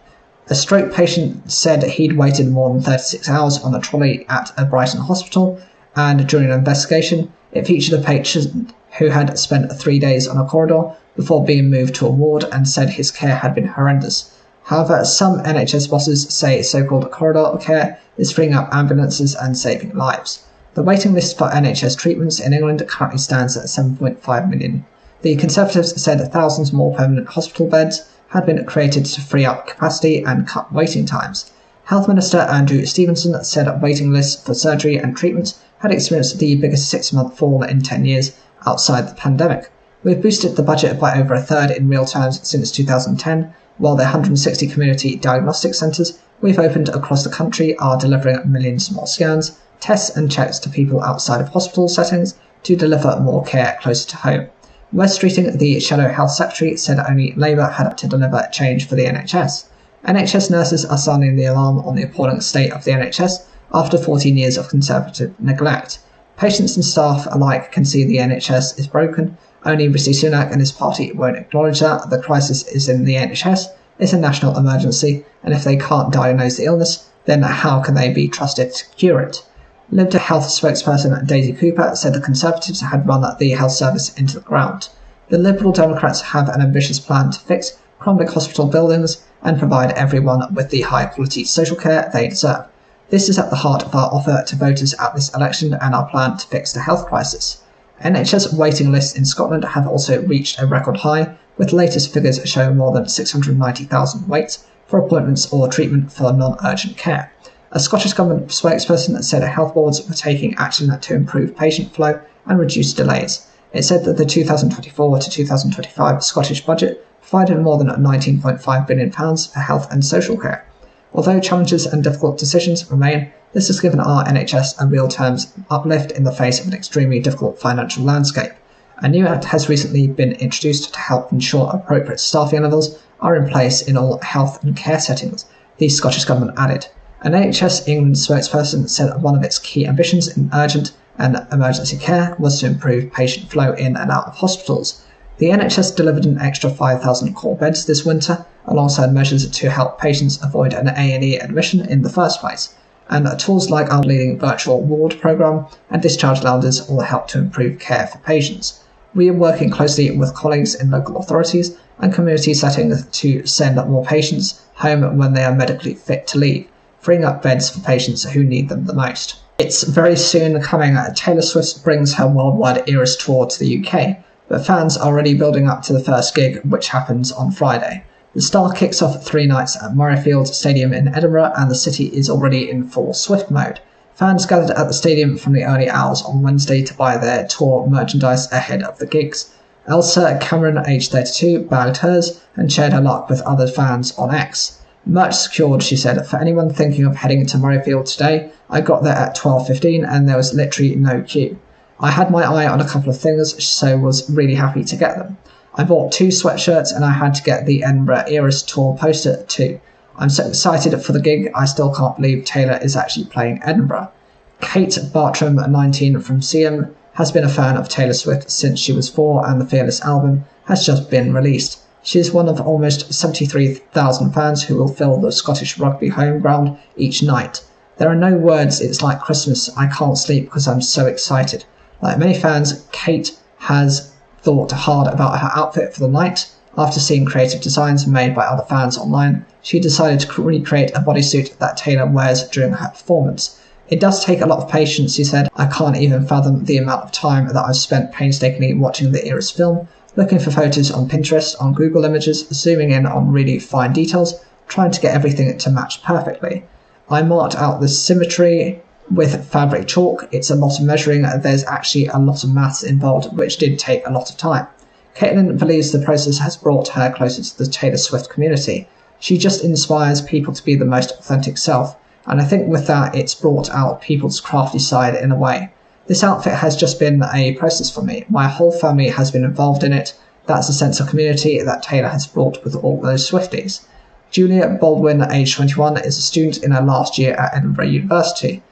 A stroke patient said he'd waited more than 36 hours on a trolley at a Brighton hospital, and during an investigation, it featured a patient who had spent 3 days on a corridor before being moved to a ward and said his care had been horrendous. However, some NHS bosses say so-called corridor care is freeing up ambulances and saving lives. The waiting list for NHS treatments in England currently stands at 7.5 million. The Conservatives said thousands more permanent hospital beds had been created to free up capacity and cut waiting times. Health Minister Andrew Stevenson said waiting lists for surgery and treatment had experienced the biggest 6-month fall in 10 years outside the pandemic. We've boosted the budget by over a third in real terms since 2010, while the 160 community diagnostic centres we've opened across the country are delivering millions more scans, tests and checks to people outside of hospital settings to deliver more care closer to home. Wes Streeting, the Shadow Health Secretary, said only Labour had to deliver change for the NHS. NHS nurses are sounding the alarm on the appalling state of the NHS after 14 years of Conservative neglect. Patients and staff alike can see the NHS is broken. Only Rishi Sunak and his party won't acknowledge that the crisis is in the NHS. It's a national emergency, and if they can't diagnose the illness, then how can they be trusted to cure it? Lib Dem Health spokesperson Daisy Cooper said the Conservatives had run the health service into the ground. The Liberal Democrats have an ambitious plan to fix crumbling hospital buildings and provide everyone with the high-quality social care they deserve. This is at the heart of our offer to voters at this election and our plan to fix the health crisis. NHS waiting lists in Scotland have also reached a record high, with latest figures showing more than 690,000 waits for appointments or treatment for non-urgent care. A Scottish Government spokesperson said health boards were taking action to improve patient flow and reduce delays. It said that the 2024 to 2025 Scottish budget provided more than £19.5 billion for health and social care. Although challenges and difficult decisions remain, this has given our NHS a real terms uplift in the face of an extremely difficult financial landscape. A new act has recently been introduced to help ensure appropriate staffing levels are in place in all health and care settings, the Scottish Government added. An NHS England spokesperson said one of its key ambitions in urgent and emergency care was to improve patient flow in and out of hospitals. The NHS delivered an extra 5,000 core beds this winter, alongside measures to help patients avoid an A&E admission in the first place. And tools like our leading virtual ward programme and discharge lounges will help to improve care for patients. We are working closely with colleagues in local authorities and community settings to send more patients home when they are medically fit to leave, freeing up beds for patients who need them the most. It's very soon coming. Taylor Swift brings her worldwide Eras tour to the UK, but fans are already building up to the first gig, which happens on Friday. The star kicks off 3 nights at Murrayfield Stadium in Edinburgh, and the city is already in full Swift mode. Fans gathered at the stadium from the early hours on Wednesday to buy their tour merchandise ahead of the gigs. Elsa Cameron, aged 32, bagged hers and shared her luck with other fans on X. Merch secured, she said. For anyone thinking of heading to Murrayfield today, I got there at 12:15 and there was literally no queue. I had my eye on a couple of things, so was really happy to get them. I bought 2 sweatshirts and I had to get the Edinburgh Eras tour poster too. I'm so excited for the gig, I still can't believe Taylor is actually playing Edinburgh. Kate Bartram, 19, from Seaham, has been a fan of Taylor Swift since she was 4 and the Fearless album has just been released. She is one of almost 73,000 fans who will fill the Scottish rugby home ground each night. There are no words, it's like Christmas, I can't sleep because I'm so excited. Like many fans, Kate has thought hard about her outfit for the night. After seeing creative designs made by other fans online, she decided to recreate a bodysuit that Taylor wears during her performance. It does take a lot of patience, she said. I can't even fathom the amount of time that I've spent painstakingly watching the Eras film, looking for photos on Pinterest, on Google Images, zooming in on really fine details, trying to get everything to match perfectly. I marked out the symmetry with fabric chalk. It's a lot of measuring, there's actually a lot of maths involved, which did take a lot of time. Caitlin believes the process has brought her closer to the Taylor Swift community. She just inspires people to be the most authentic self, and I think with that it's brought out people's crafty side in a way. This outfit has just been a process for me. My whole family has been involved in it. That's a sense of community that Taylor has brought with all those Swifties. Julia Baldwin, age 21, is a student in her last year at Edinburgh University.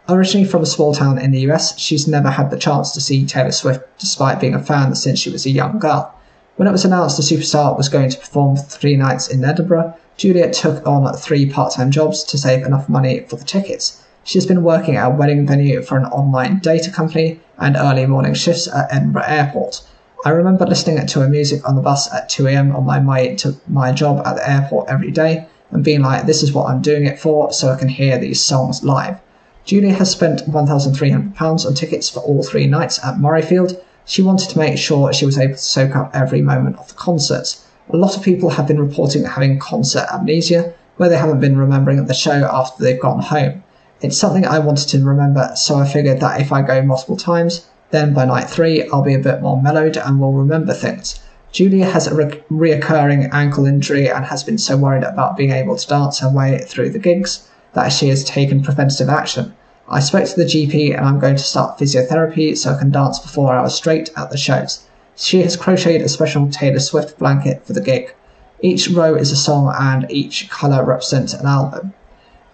Originally from a small town in the US, she's never had the chance to see Taylor Swift despite being a fan since she was a young girl. When it was announced the superstar was going to perform for 3 nights in Edinburgh, Julia took on 3 part-time jobs to save enough money for the tickets. She has been working at a wedding venue for an online data company and early morning shifts at Edinburgh Airport. I remember listening to her music on the bus at 2 a.m. on my way to my job at the airport every day and being like, this is what I'm doing it for, so I can hear these songs live. Julia has spent £1,300 on tickets for all 3 nights at Murrayfield. She wanted to make sure she was able to soak up every moment of the concerts. A lot of people have been reporting having concert amnesia, where they haven't been remembering the show after they've gone home. It's something I wanted to remember, so I figured that if I go multiple times, then by night 3 I'll be a bit more mellowed and will remember things. Julia has a reoccurring ankle injury and has been so worried about being able to dance her way through the gigs that she has taken preventative action. I spoke to the GP and I'm going to start physiotherapy so I can dance for 4 hours straight at the shows. She has crocheted a special Taylor Swift blanket for the gig. Each row is a song and each colour represents an album.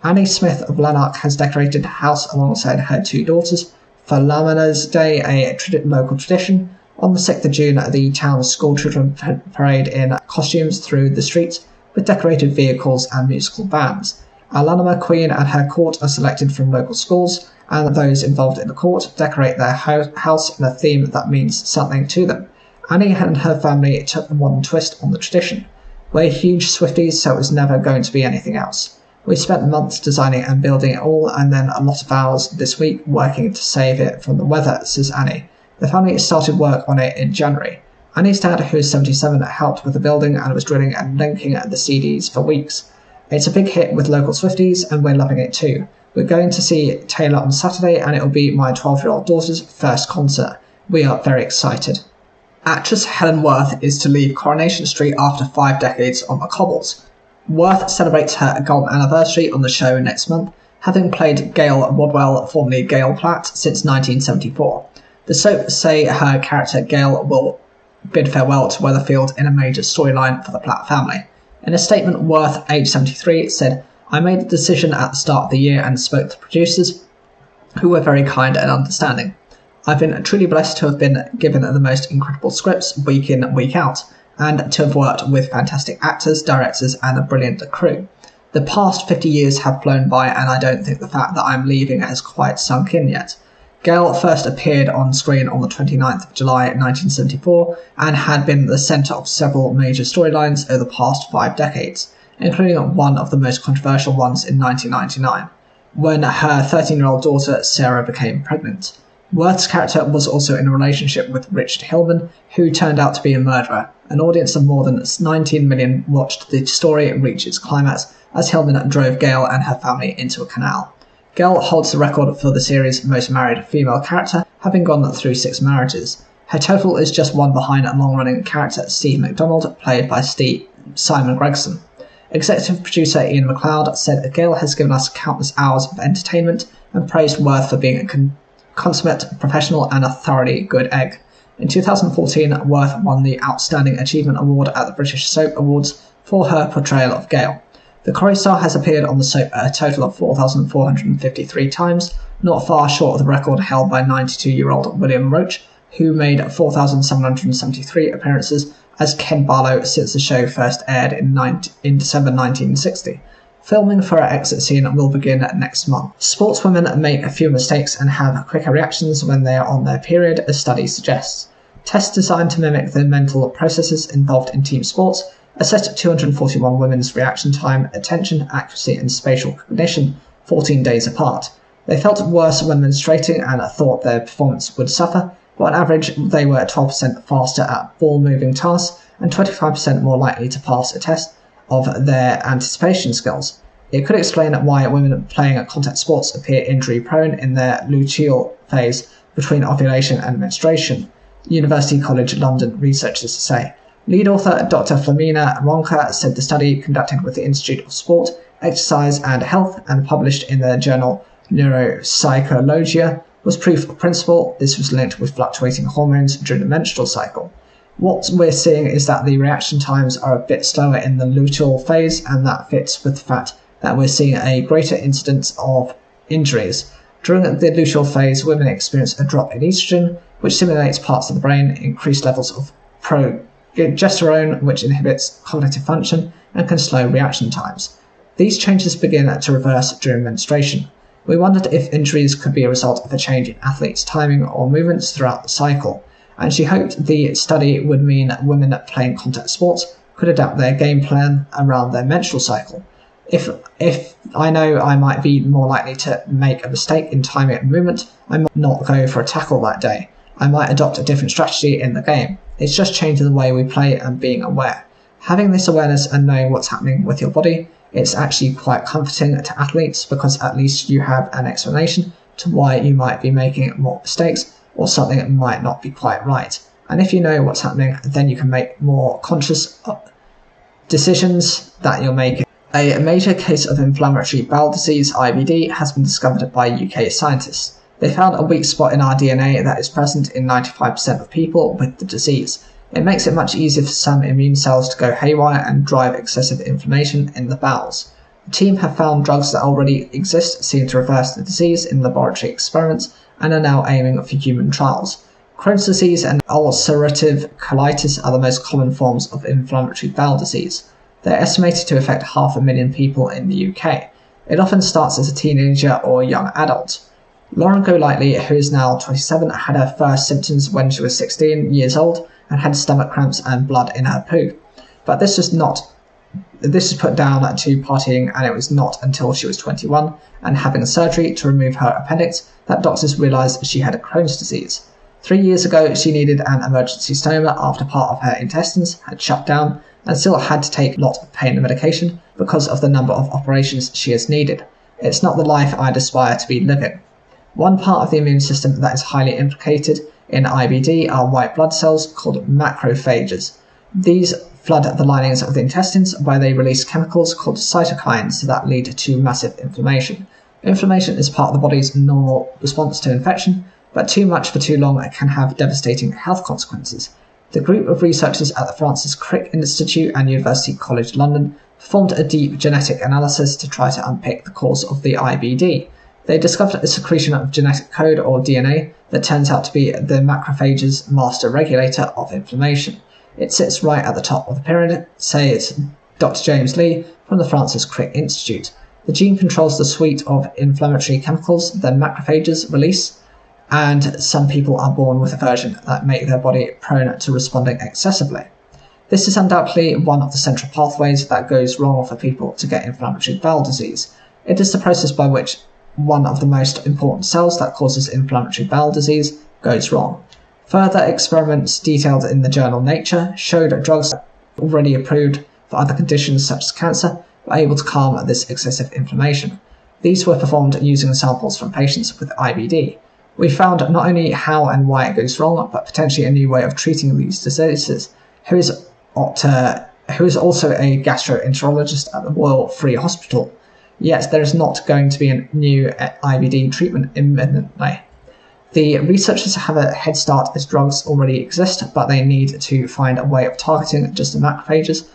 Annie Smith of Lanark has decorated her house alongside her 2 daughters for Laminer's Day, a local tradition. On the 6th of June, the town's school children parade in costumes through the streets with decorated vehicles and musical bands. Our Lanimer Queen and her court are selected from local schools, and those involved in the court decorate their house in a theme that means something to them. Annie and her family took the modern twist on the tradition. We're huge Swifties, so it was never going to be anything else. We spent months designing and building it all, and then a lot of hours this week working to save it from the weather, says Annie. The family started work on it in January. Annie's dad, who is 77, helped with the building and was drilling and linking the CDs for weeks. It's a big hit with local Swifties, and we're loving it too. We're going to see Taylor on Saturday, and it'll be my 12-year-old daughter's first concert. We are very excited. Actress Helen Worth is to leave Coronation Street after 5 decades on the cobbles. Worth celebrates her golden anniversary on the show next month, having played Gail Rodwell, formerly Gail Platt, since 1974. The soap say her character Gail will bid farewell to Weatherfield in a major storyline for the Platt family. In a statement, Worth, age 73, said, "I made the decision at the start of the year and spoke to the producers, who were very kind and understanding. I've been truly blessed to have been given the most incredible scripts week in, week out, and to have worked with fantastic actors, directors, and a brilliant crew. The past 50 years have flown by, and I don't think the fact that I'm leaving has quite sunk in yet." Gail first appeared on screen on the 29th of July 1974 and had been the centre of several major storylines over the past 5 decades, including one of the most controversial ones in 1999, when her 13-year-old daughter Sarah became pregnant. Worth's character was also in a relationship with Richard Hillman, who turned out to be a murderer. An audience of more than 19 million watched the story reach its climax as Hillman drove Gail and her family into a canal. Gail holds the record for the series' most married female character, having gone through 6 marriages. Her total is just one behind a long-running character Steve McDonald, played by Simon Gregson. Executive producer Ian McLeod said Gail has given us countless hours of entertainment and praised Worth for being a consummate professional and a thoroughly good egg. In 2014, Worth won the Outstanding Achievement Award at the British Soap Awards for her portrayal of Gail. The Corrie star has appeared on the soap a total of 4,453 times, not far short of the record held by 92-year-old William Roach, who made 4,773 appearances as Ken Barlow since the show first aired in December 1960. Filming for her exit scene will begin next month. Sportswomen make a few mistakes and have quicker reactions when they are on their period, a study suggests. Tests designed to mimic the mental processes involved in team sports assessed 241 women's reaction time, attention, accuracy, and spatial cognition 14 days apart. They felt worse when menstruating and thought their performance would suffer, but on average they were 12% faster at ball-moving tasks and 25% more likely to pass a test of their anticipation skills. It could explain why women playing contact sports appear injury-prone in their luteal phase between ovulation and menstruation. University College London researchers say. Lead author Dr. Flamina Ronca said the study, conducted with the Institute of Sport, Exercise and Health and published in the journal Neuropsychologia, was proof of principle. This was linked with fluctuating hormones during the menstrual cycle. What we're seeing is that the reaction times are a bit slower in the luteal phase, and that fits with the fact that we're seeing a greater incidence of injuries. During the luteal phase, women experience a drop in estrogen, which stimulates parts of the brain, increased levels of progesterone, which inhibits cognitive function and can slow reaction times. These changes begin to reverse during menstruation. We wondered if injuries could be a result of a change in athletes' timing or movements throughout the cycle, and she hoped the study would mean women playing contact sports could adapt their game plan around their menstrual cycle. If I know I might be more likely to make a mistake in timing and movement, I might not go for a tackle that day. I might adopt a different strategy in the game. It's just changing the way we play and being aware. Having this awareness and knowing what's happening with your body, it's actually quite comforting to athletes, because at least you have an explanation to why you might be making more mistakes or something that might not be quite right. And if you know what's happening, then you can make more conscious decisions that you're making. A major case of inflammatory bowel disease, IBD, has been discovered by UK scientists. They found a weak spot in our DNA that is present in 95% of people with the disease. It makes it much easier for some immune cells to go haywire and drive excessive inflammation in the bowels. The team have found drugs that already exist seem to reverse the disease in laboratory experiments and are now aiming for human trials. Crohn's disease and ulcerative colitis are the most common forms of inflammatory bowel disease. They're estimated to affect 500,000 people in the UK. It often starts as a teenager or young adult. Lauren Golightly, who is now 27, had her first symptoms when she was 16 years old and had stomach cramps and blood in her poo. But this was put down to partying, and it was not until she was 21 and having surgery to remove her appendix that doctors realised she had Crohn's disease. 3 years ago, she needed an emergency stoma after part of her intestines had shut down and still had to take a lot of pain medication because of the number of operations she has needed. It's not the life I'd aspire to be living. One part of the immune system that is highly implicated in IBD are white blood cells called macrophages. These flood the linings of the intestines, where they release chemicals called cytokines that lead to massive inflammation. Inflammation is part of the body's normal response to infection, but too much for too long can have devastating health consequences. The group of researchers at the Francis Crick Institute and University College London performed a deep genetic analysis to try to unpick the cause of the IBD. They discovered a secretion of genetic code, or DNA, that turns out to be the macrophage's master regulator of inflammation. It sits right at the top of the pyramid, says Dr. James Lee from the Francis Crick Institute. The gene controls the suite of inflammatory chemicals that macrophages release, and some people are born with a version that make their body prone to responding excessively. This is undoubtedly one of the central pathways that goes wrong for people to get inflammatory bowel disease. It is the process by which one of the most important cells that causes inflammatory bowel disease goes wrong. Further experiments detailed in the journal Nature showed drugs already approved for other conditions such as cancer were able to calm this excessive inflammation. These were performed using samples from patients with IBD. We found not only how and why it goes wrong, but potentially a new way of treating these diseases. Who is also a gastroenterologist at the Royal Free Hospital. Yet there is not going to be a new IBD treatment imminently. The researchers have a head start as drugs already exist, but they need to find a way of targeting just the macrophages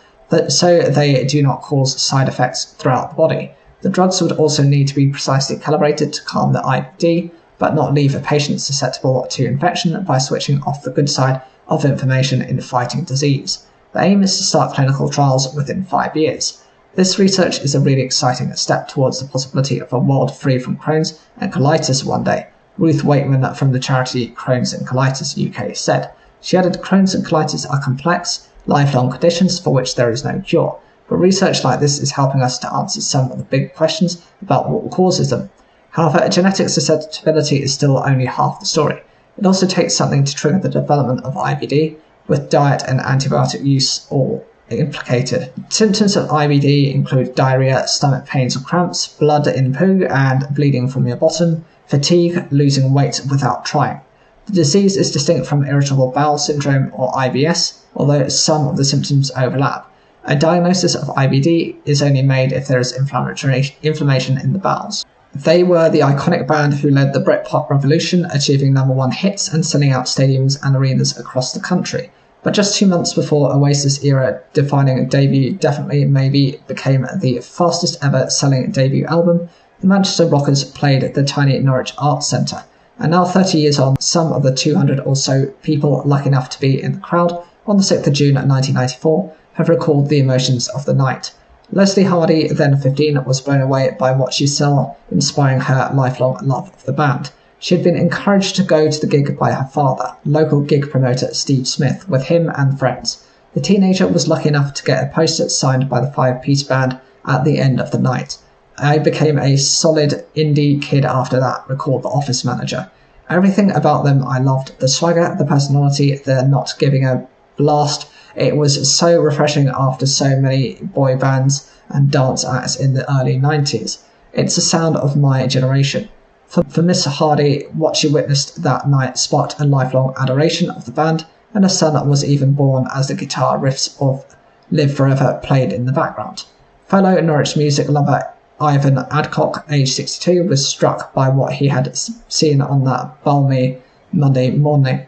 so they do not cause side effects throughout the body. The drugs would also need to be precisely calibrated to calm the IBD, but not leave a patient susceptible to infection by switching off the good side of inflammation in fighting disease. The aim is to start clinical trials within 5 years. This research is a really exciting step towards the possibility of a world free from Crohn's and colitis one day, Ruth Wakeman from the charity Crohn's and Colitis UK said. She added, Crohn's and colitis are complex, lifelong conditions for which there is no cure, but research like this is helping us to answer some of the big questions about what causes them. However, genetic susceptibility is still only half the story. It also takes something to trigger the development of IBD, with diet and antibiotic use all implicated. Symptoms of IBD include diarrhea, stomach pains or cramps, blood in poo and bleeding from your bottom, fatigue, losing weight without trying. The disease is distinct from irritable bowel syndrome or IBS, although some of the symptoms overlap. A diagnosis of IBD is only made if there is inflammation in the bowels. They were the iconic band who led the Britpop revolution, achieving #1 hits and selling out stadiums and arenas across the country. But just 2 months before Oasis' era-defining debut Definitely Maybe became the fastest ever selling debut album, the Manchester Rockers played the tiny Norwich Arts Centre. And now 30 years on, some of the 200 or so people lucky enough to be in the crowd on the 6th of June 1994 have recalled the emotions of the night. Leslie Hardy, then 15, was blown away by what she saw, inspiring her lifelong love of the band. She had been encouraged to go to the gig by her father, local gig promoter Steve Smith, with him and friends. The teenager was lucky enough to get a poster signed by the five-piece band at the end of the night. I became a solid indie kid after that, recalled the office manager. Everything about them I loved. The swagger, the personality, the not giving a blast. It was so refreshing after so many boy bands and dance acts in the early 90s. It's the sound of my generation. For Miss Hardy, what she witnessed that night sparked a lifelong adoration of the band, and a son was even born as the guitar riffs of Live Forever played in the background. Fellow Norwich music lover Ivan Adcock, age 62, was struck by what he had seen on that balmy Monday morning.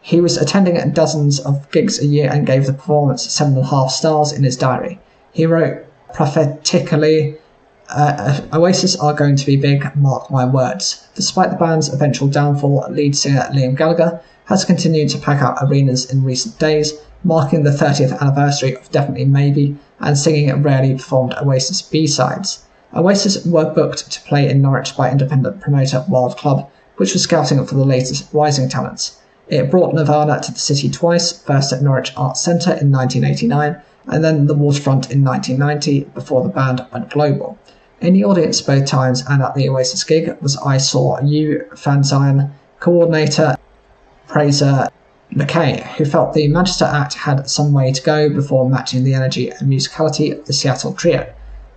He was attending dozens of gigs a year and gave the performance 7.5 stars in his diary. He wrote prophetically, Oasis are going to be big, mark my words. Despite the band's eventual downfall, lead singer Liam Gallagher has continued to pack out arenas in recent days, marking the 30th anniversary of Definitely Maybe and singing rarely performed Oasis B-sides. Oasis were booked to play in Norwich by independent promoter Wild Club, which was scouting for the latest rising talents. It brought Nirvana to the city twice, first at Norwich Arts Centre in 1989 and then the Waterfront in 1990 before the band went global. In the audience both times and at the Oasis gig was I Saw You fanzine coordinator Fraser McKay, who felt the Manchester act had some way to go before matching the energy and musicality of the Seattle trio.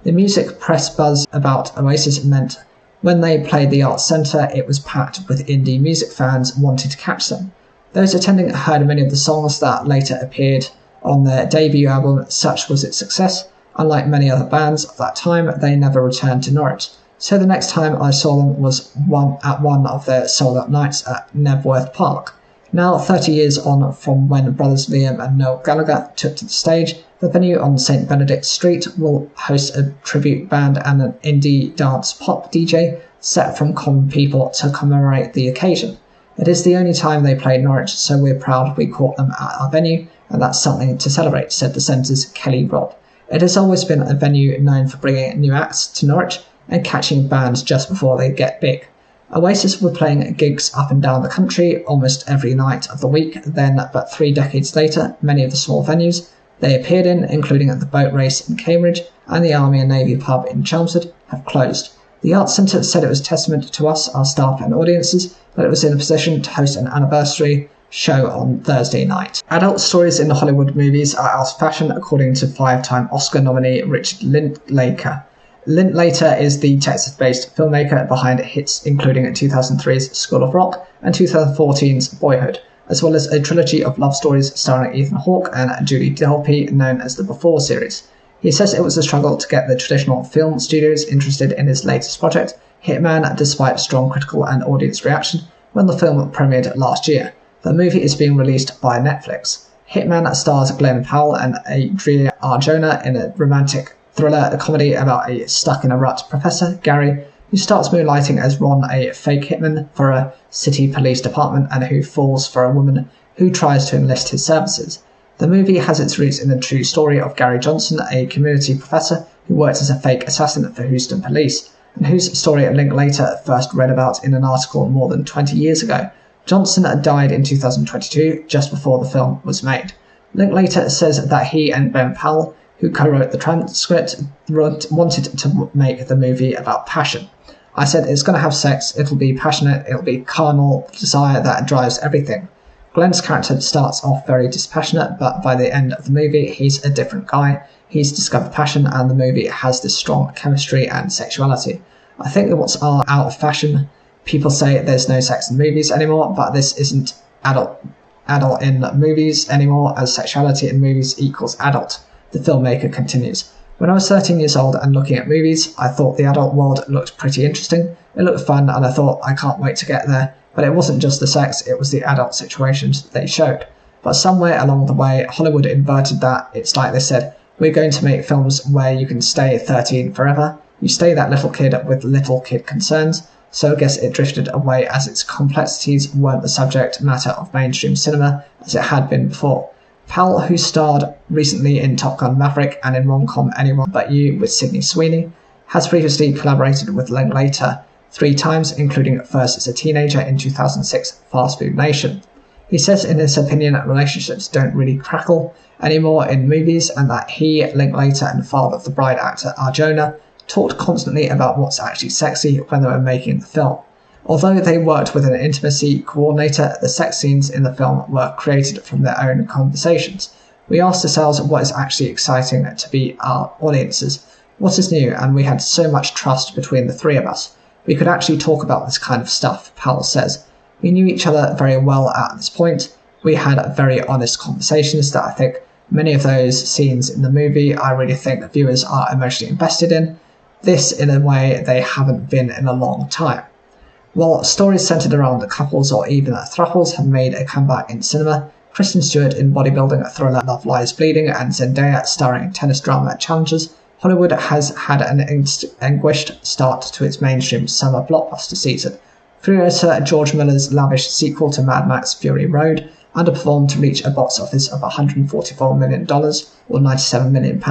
The music press buzz about Oasis meant when they played the Arts Centre, it was packed with indie music fans wanting to catch them. Those attending heard many of the songs that later appeared on their debut album. Such was its success. Unlike many other bands of that time, they never returned to Norwich. So the next time I saw them was at one of their sold-out nights at Nebworth Park. Now, 30 years on from when brothers Liam and Noel Gallagher took to the stage, the venue on St Benedict Street will host a tribute band and an indie dance pop DJ set from common people to commemorate the occasion. It is the only time they played Norwich, so we're proud we caught them at our venue, and that's something to celebrate, said the Centre's Kelly Robb. It has always been a venue known for bringing new acts to Norwich and catching bands just before they get big. Oasis were playing gigs up and down the country almost every night of the week then, but 3 decades later, many of the small venues they appeared in, including at the Boat Race in Cambridge and the Army and Navy pub in Chelmsford, have closed. The Arts Centre said it was testament to us, our staff and audiences, that it was in a position to host an anniversary show on Thursday night. Adult stories in the Hollywood movies are out of fashion, according to 5-time Oscar nominee Richard Linklater. Linklater is the Texas-based filmmaker behind hits including 2003's School of Rock and 2014's Boyhood, as well as a trilogy of love stories starring Ethan Hawke and Julie Delpy known as the Before series. He says it was a struggle to get the traditional film studios interested in his latest project, Hitman, despite strong critical and audience reaction when the film premiered last year. The movie is being released by Netflix. Hitman stars Glenn Powell and Adria Arjona in a romantic thriller comedy about a stuck-in-a-rut professor, Gary, who starts moonlighting as Ron, a fake hitman for a city police department, and who falls for a woman who tries to enlist his services. The movie has its roots in the true story of Gary Johnson, a community professor who worked as a fake assassin for Houston police, and whose story Linklater first read about in an article more than 20 years ago. Johnson died in 2022, just before the film was made. Linklater says that he and Ben Powell, who co-wrote the transcript, wanted to make the movie about passion. I said it's going to have sex, it'll be passionate, it'll be carnal desire that drives everything. Glenn's character starts off very dispassionate, but by the end of the movie, he's a different guy. He's discovered passion, and the movie has this strong chemistry and sexuality. I think that what's out of fashion, People say there's no sex in movies anymore, but this isn't adult in movies anymore, as sexuality in movies equals adult. The filmmaker continues. When I was 13 years old and looking at movies, I thought the adult world looked pretty interesting. It looked fun, and I thought, I can't wait to get there. But it wasn't just the sex, it was the adult situations they showed. But somewhere along the way, Hollywood inverted that. It's like they said, we're going to make films where you can stay 13 forever. You stay that little kid with little kid concerns. So I guess it drifted away as its complexities weren't the subject matter of mainstream cinema as it had been before. Powell, who starred recently in Top Gun Maverick and in rom-com Anyone But You with Sydney Sweeney, has previously collaborated with Linklater 3 times, including first as a teenager in 2006 Fast Food Nation. He says in his opinion that relationships don't really crackle anymore in movies, and that he, Linklater, and father of the bride actor Arjona talked constantly about what's actually sexy when they were making the film. Although they worked with an intimacy coordinator, the sex scenes in the film were created from their own conversations. We asked ourselves what is actually exciting to be our audiences, what is new, and we had so much trust between the three of us. We could actually talk about this kind of stuff, Powell says. We knew each other very well at this point. We had very honest conversations that I think many of those scenes in the movie I really think viewers are emotionally invested in. This in a way they haven't been in a long time. While stories centered around the couples or even thruples have made a comeback in cinema, Kristen Stewart in bodybuilding thriller Love Lies Bleeding and Zendaya starring in tennis drama Challengers, Hollywood has had an anguished start to its mainstream summer blockbuster season. Creator George Miller's lavish sequel to Mad Max Fury Road underperformed to reach a box office of $144 million or £97 million.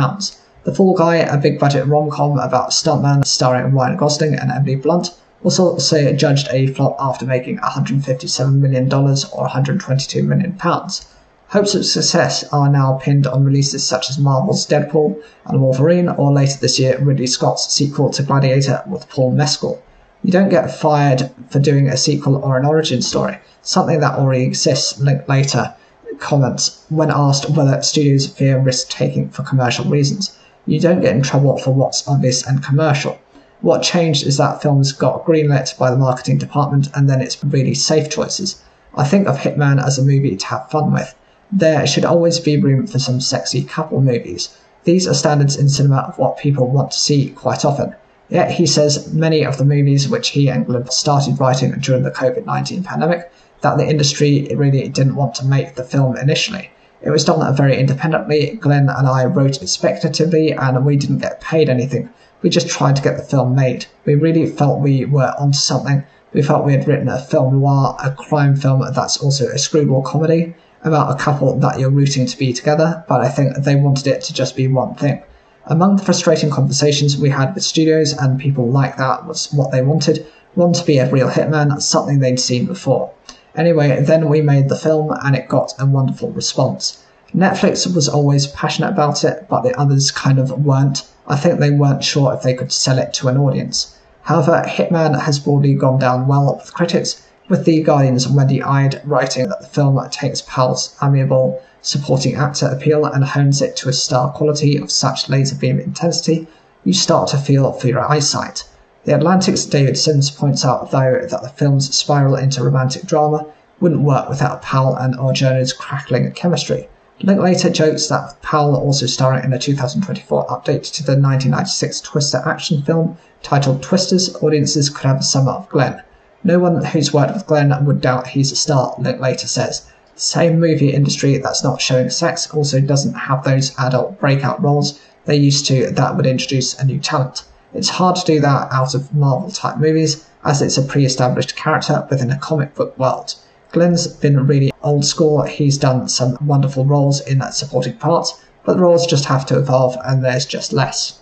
The Fall Guy, a big-budget rom-com about a stuntman starring Ryan Gosling and Emily Blunt, was also judged a flop after making $157 million or £122 million. Hopes of success are now pinned on releases such as Marvel's Deadpool and Wolverine, or later this year Ridley Scott's sequel to Gladiator with Paul Mescal. You don't get fired for doing a sequel or an origin story, something that already exists, Linklater comments when asked whether studios fear risk-taking for commercial reasons. You don't get in trouble for what's obvious and commercial. What changed is that films got greenlit by the marketing department and then it's really safe choices. I think of Hitman as a movie to have fun with. There should always be room for some sexy couple movies. These are standards in cinema of what people want to see quite often. Yet he says many of the movies which he and Glenn started writing during the COVID-19 pandemic, that the industry really didn't want to make the film initially. It was done very independently. Glenn and I wrote it speculatively and we didn't get paid anything. We just tried to get the film made. We really felt we were onto something. We felt we had written a film noir, a crime film that's also a screwball comedy about a couple that you're rooting to be together, but I think they wanted it to just be one thing. Among the frustrating conversations we had with studios and people like that was what they wanted, one to be a real hitman, something they'd seen before. Anyway, then we made the film and it got a wonderful response. Netflix was always passionate about it, but the others kind of weren't. I think they weren't sure if they could sell it to an audience. However, Hitman has broadly gone down well with critics, with The Guardian's Wendy Ide writing that the film takes Powell's amiable supporting actor appeal and hones it to a star quality of such laser beam intensity, you start to feel for your eyesight. The Atlantic's David Sims points out, though, that the film's spiral into romantic drama wouldn't work without Powell and Arjona's crackling chemistry. Linklater jokes that with Powell also starring in a 2024 update to the 1996 Twister action film titled Twisters, audiences could have a summer of Glenn. No one who's worked with Glenn would doubt he's a star, Linklater says. The same movie industry that's not showing sex also doesn't have those adult breakout roles they used to that would introduce a new talent. It's hard to do that out of Marvel-type movies, as it's a pre-established character within a comic book world. Glenn's been really old school, he's done some wonderful roles in supporting parts, but the roles just have to evolve and there's just less.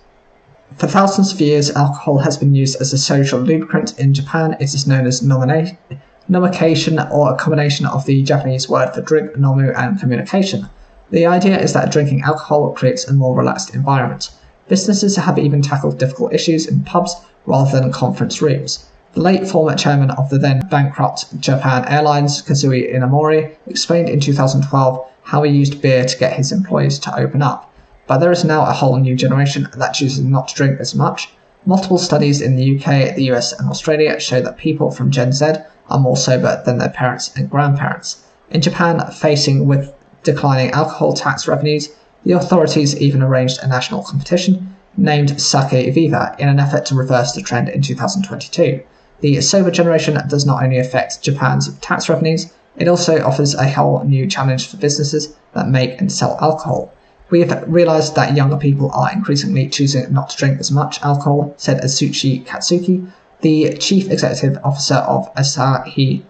For thousands of years, alcohol has been used as a social lubricant. In Japan, it is known as nomication, or a combination of the Japanese word for drink, nomu, and communication. The idea is that drinking alcohol creates a more relaxed environment. Businesses have even tackled difficult issues in pubs rather than conference rooms. The late former chairman of the then bankrupt Japan Airlines, Kazui Inamori, explained in 2012 how he used beer to get his employees to open up. But there is now a whole new generation that chooses not to drink as much. Multiple studies in the UK, the US and Australia show that people from Gen Z are more sober than their parents and grandparents. In Japan, facing with declining alcohol tax revenues, the authorities even arranged a national competition named Sake Viva in an effort to reverse the trend in 2022. The sober generation does not only affect Japan's tax revenues, it also offers a whole new challenge for businesses that make and sell alcohol. We have realised that younger people are increasingly choosing not to drink as much alcohol, said Asuchi Katsuki, the chief executive officer of Asahi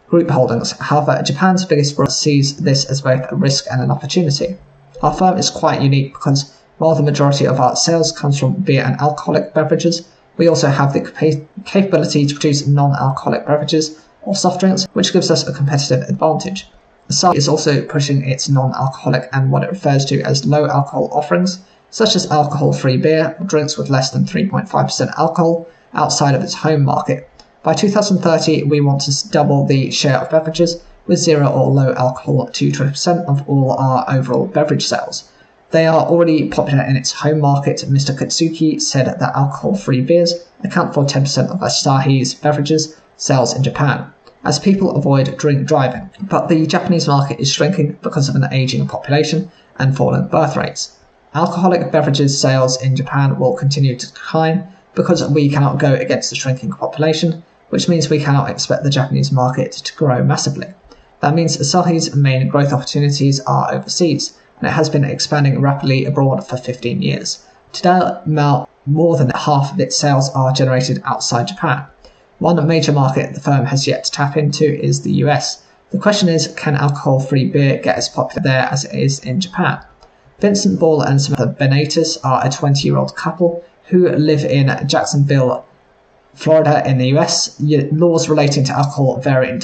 Group Holdings. However, Japan's biggest brand sees this as both a risk and an opportunity. Our firm is quite unique because while the majority of our sales comes from beer and alcoholic beverages, we also have the capability to produce non-alcoholic beverages or soft drinks, which gives us a competitive advantage. Asahi is also pushing its non-alcoholic and what it refers to as low-alcohol offerings, such as alcohol-free beer or drinks with less than 3.5% alcohol, outside of its home market. By 2030, we want to double the share of beverages with zero or low alcohol to 20% of all our overall beverage sales. They are already popular in its home market. Mr. Katsuki said that alcohol-free beers account for 10% of Asahi's beverages sales in Japan, as people avoid drink driving. But the Japanese market is shrinking because of an aging population and falling birth rates. Alcoholic beverages sales in Japan will continue to decline because we cannot go against the shrinking population, which means we cannot expect the Japanese market to grow massively. That means Asahi's main growth opportunities are overseas, and it has been expanding rapidly abroad for 15 years. Today, more than half of its sales are generated outside Japan. One major market the firm has yet to tap into is the US. The question is, can alcohol-free beer get as popular there as it is in Japan? Vincent Ball and Samantha Benatis are a 20-year-old couple who live in Jacksonville, Florida in the US. Laws relating to alcohol vary in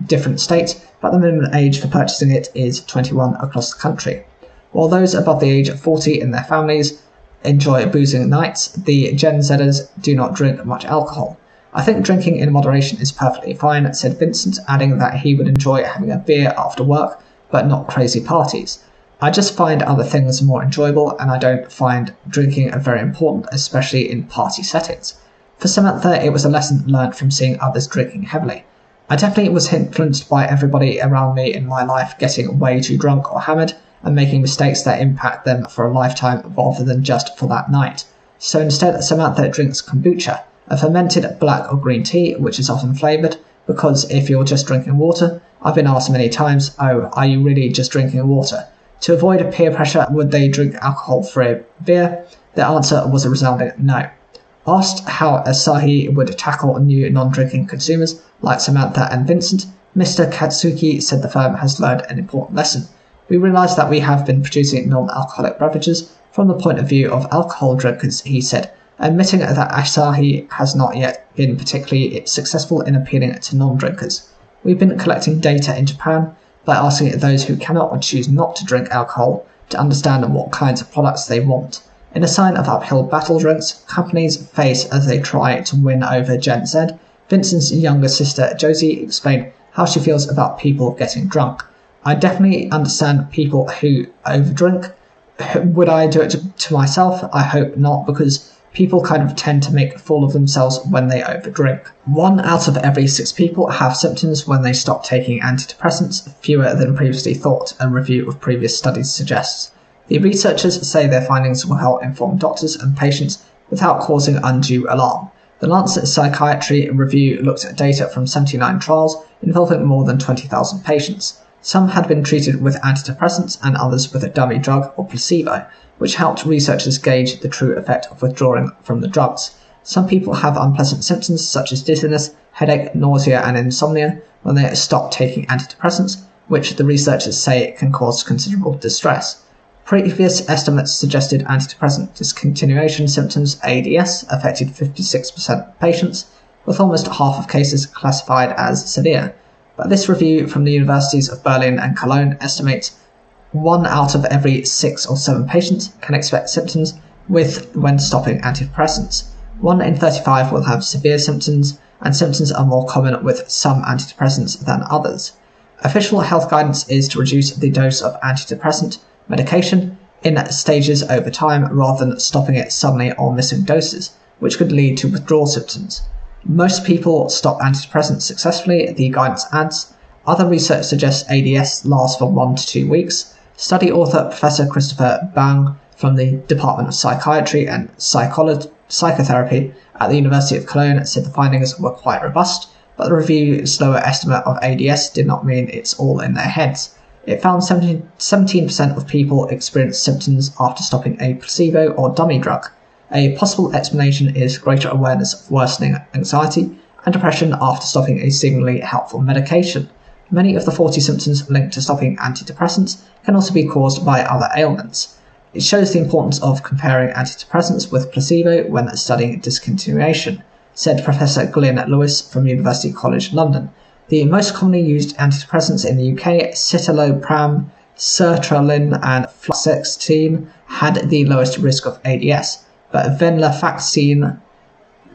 different states, but the minimum age for purchasing it is 21 across the country. While those above the age of 40 in their families enjoy boozing nights, the Gen Zers do not drink much alcohol. I think drinking in moderation is perfectly fine, said Vincent, adding that he would enjoy having a beer after work, but not crazy parties. I just find other things more enjoyable, and I don't find drinking very important, especially in party settings. For Samantha, it was a lesson learned from seeing others drinking heavily. I definitely was influenced by everybody around me in my life getting way too drunk or hammered and making mistakes that impact them for a lifetime rather than just for that night. So instead, Samantha drinks kombucha, a fermented black or green tea which is often flavoured, because if you're just drinking water, I've been asked many times, oh, are you really just drinking water? To avoid peer pressure, would they drink alcohol-free beer? The answer was a resounding no. Asked how Asahi would tackle new non-drinking consumers like Samantha and Vincent, Mr. Katsuki said the firm has learned an important lesson. We realise that we have been producing non-alcoholic beverages from the point of view of alcohol drinkers, he said, admitting that Asahi has not yet been particularly successful in appealing to non-drinkers. We've been collecting data in Japan by asking those who cannot or choose not to drink alcohol to understand what kinds of products they want. In a sign of uphill battle drinks companies face as they try to win over Gen Z, Vincent's younger sister Josie explained how she feels about people getting drunk. I definitely understand people who overdrink. Would I do it to myself? I hope not, because people kind of tend to make a fool of themselves when they overdrink. 1 out of every 6 people have symptoms when they stop taking antidepressants, fewer than previously thought, a review of previous studies suggests. The researchers say their findings will help inform doctors and patients without causing undue alarm. The Lancet Psychiatry review looked at data from 79 trials involving more than 20,000 patients. Some had been treated with antidepressants and others with a dummy drug or placebo, which helped researchers gauge the true effect of withdrawing from the drugs. Some people have unpleasant symptoms such as dizziness, headache, nausea and insomnia when they stop taking antidepressants, which the researchers say can cause considerable distress. Previous estimates suggested antidepressant discontinuation symptoms ADS affected 56% of patients, with almost half of cases classified as severe. But this review from the universities of Berlin and Cologne estimates 1 out of every 6 or 7 patients can expect symptoms when stopping antidepressants. 1 in 35 will have severe symptoms, and symptoms are more common with some antidepressants than others. Official health guidance is to reduce the dose of antidepressant medication in stages over time rather than stopping it suddenly or missing doses. which could lead to withdrawal symptoms. Most people stop antidepressants successfully, the guidance adds. Other research suggests ADS lasts for 1 to 2 weeks. Study author Professor Christopher Bang from the Department of Psychiatry and Psychotherapy at the University of Cologne said the findings were quite robust, but the review's lower estimate of ADS did not mean it's all in their heads. It found 17% of people experienced symptoms after stopping a placebo or dummy drug. A possible explanation is greater awareness of worsening anxiety and depression after stopping a seemingly helpful medication. Many of the 40 symptoms linked to stopping antidepressants can also be caused by other ailments. It shows the importance of comparing antidepressants with placebo when studying discontinuation, said Professor Glyn Lewis from University College London. The most commonly used antidepressants in the UK, citalopram, sertraline and fluoxetine, had the lowest risk of ADS, but venlafaxine,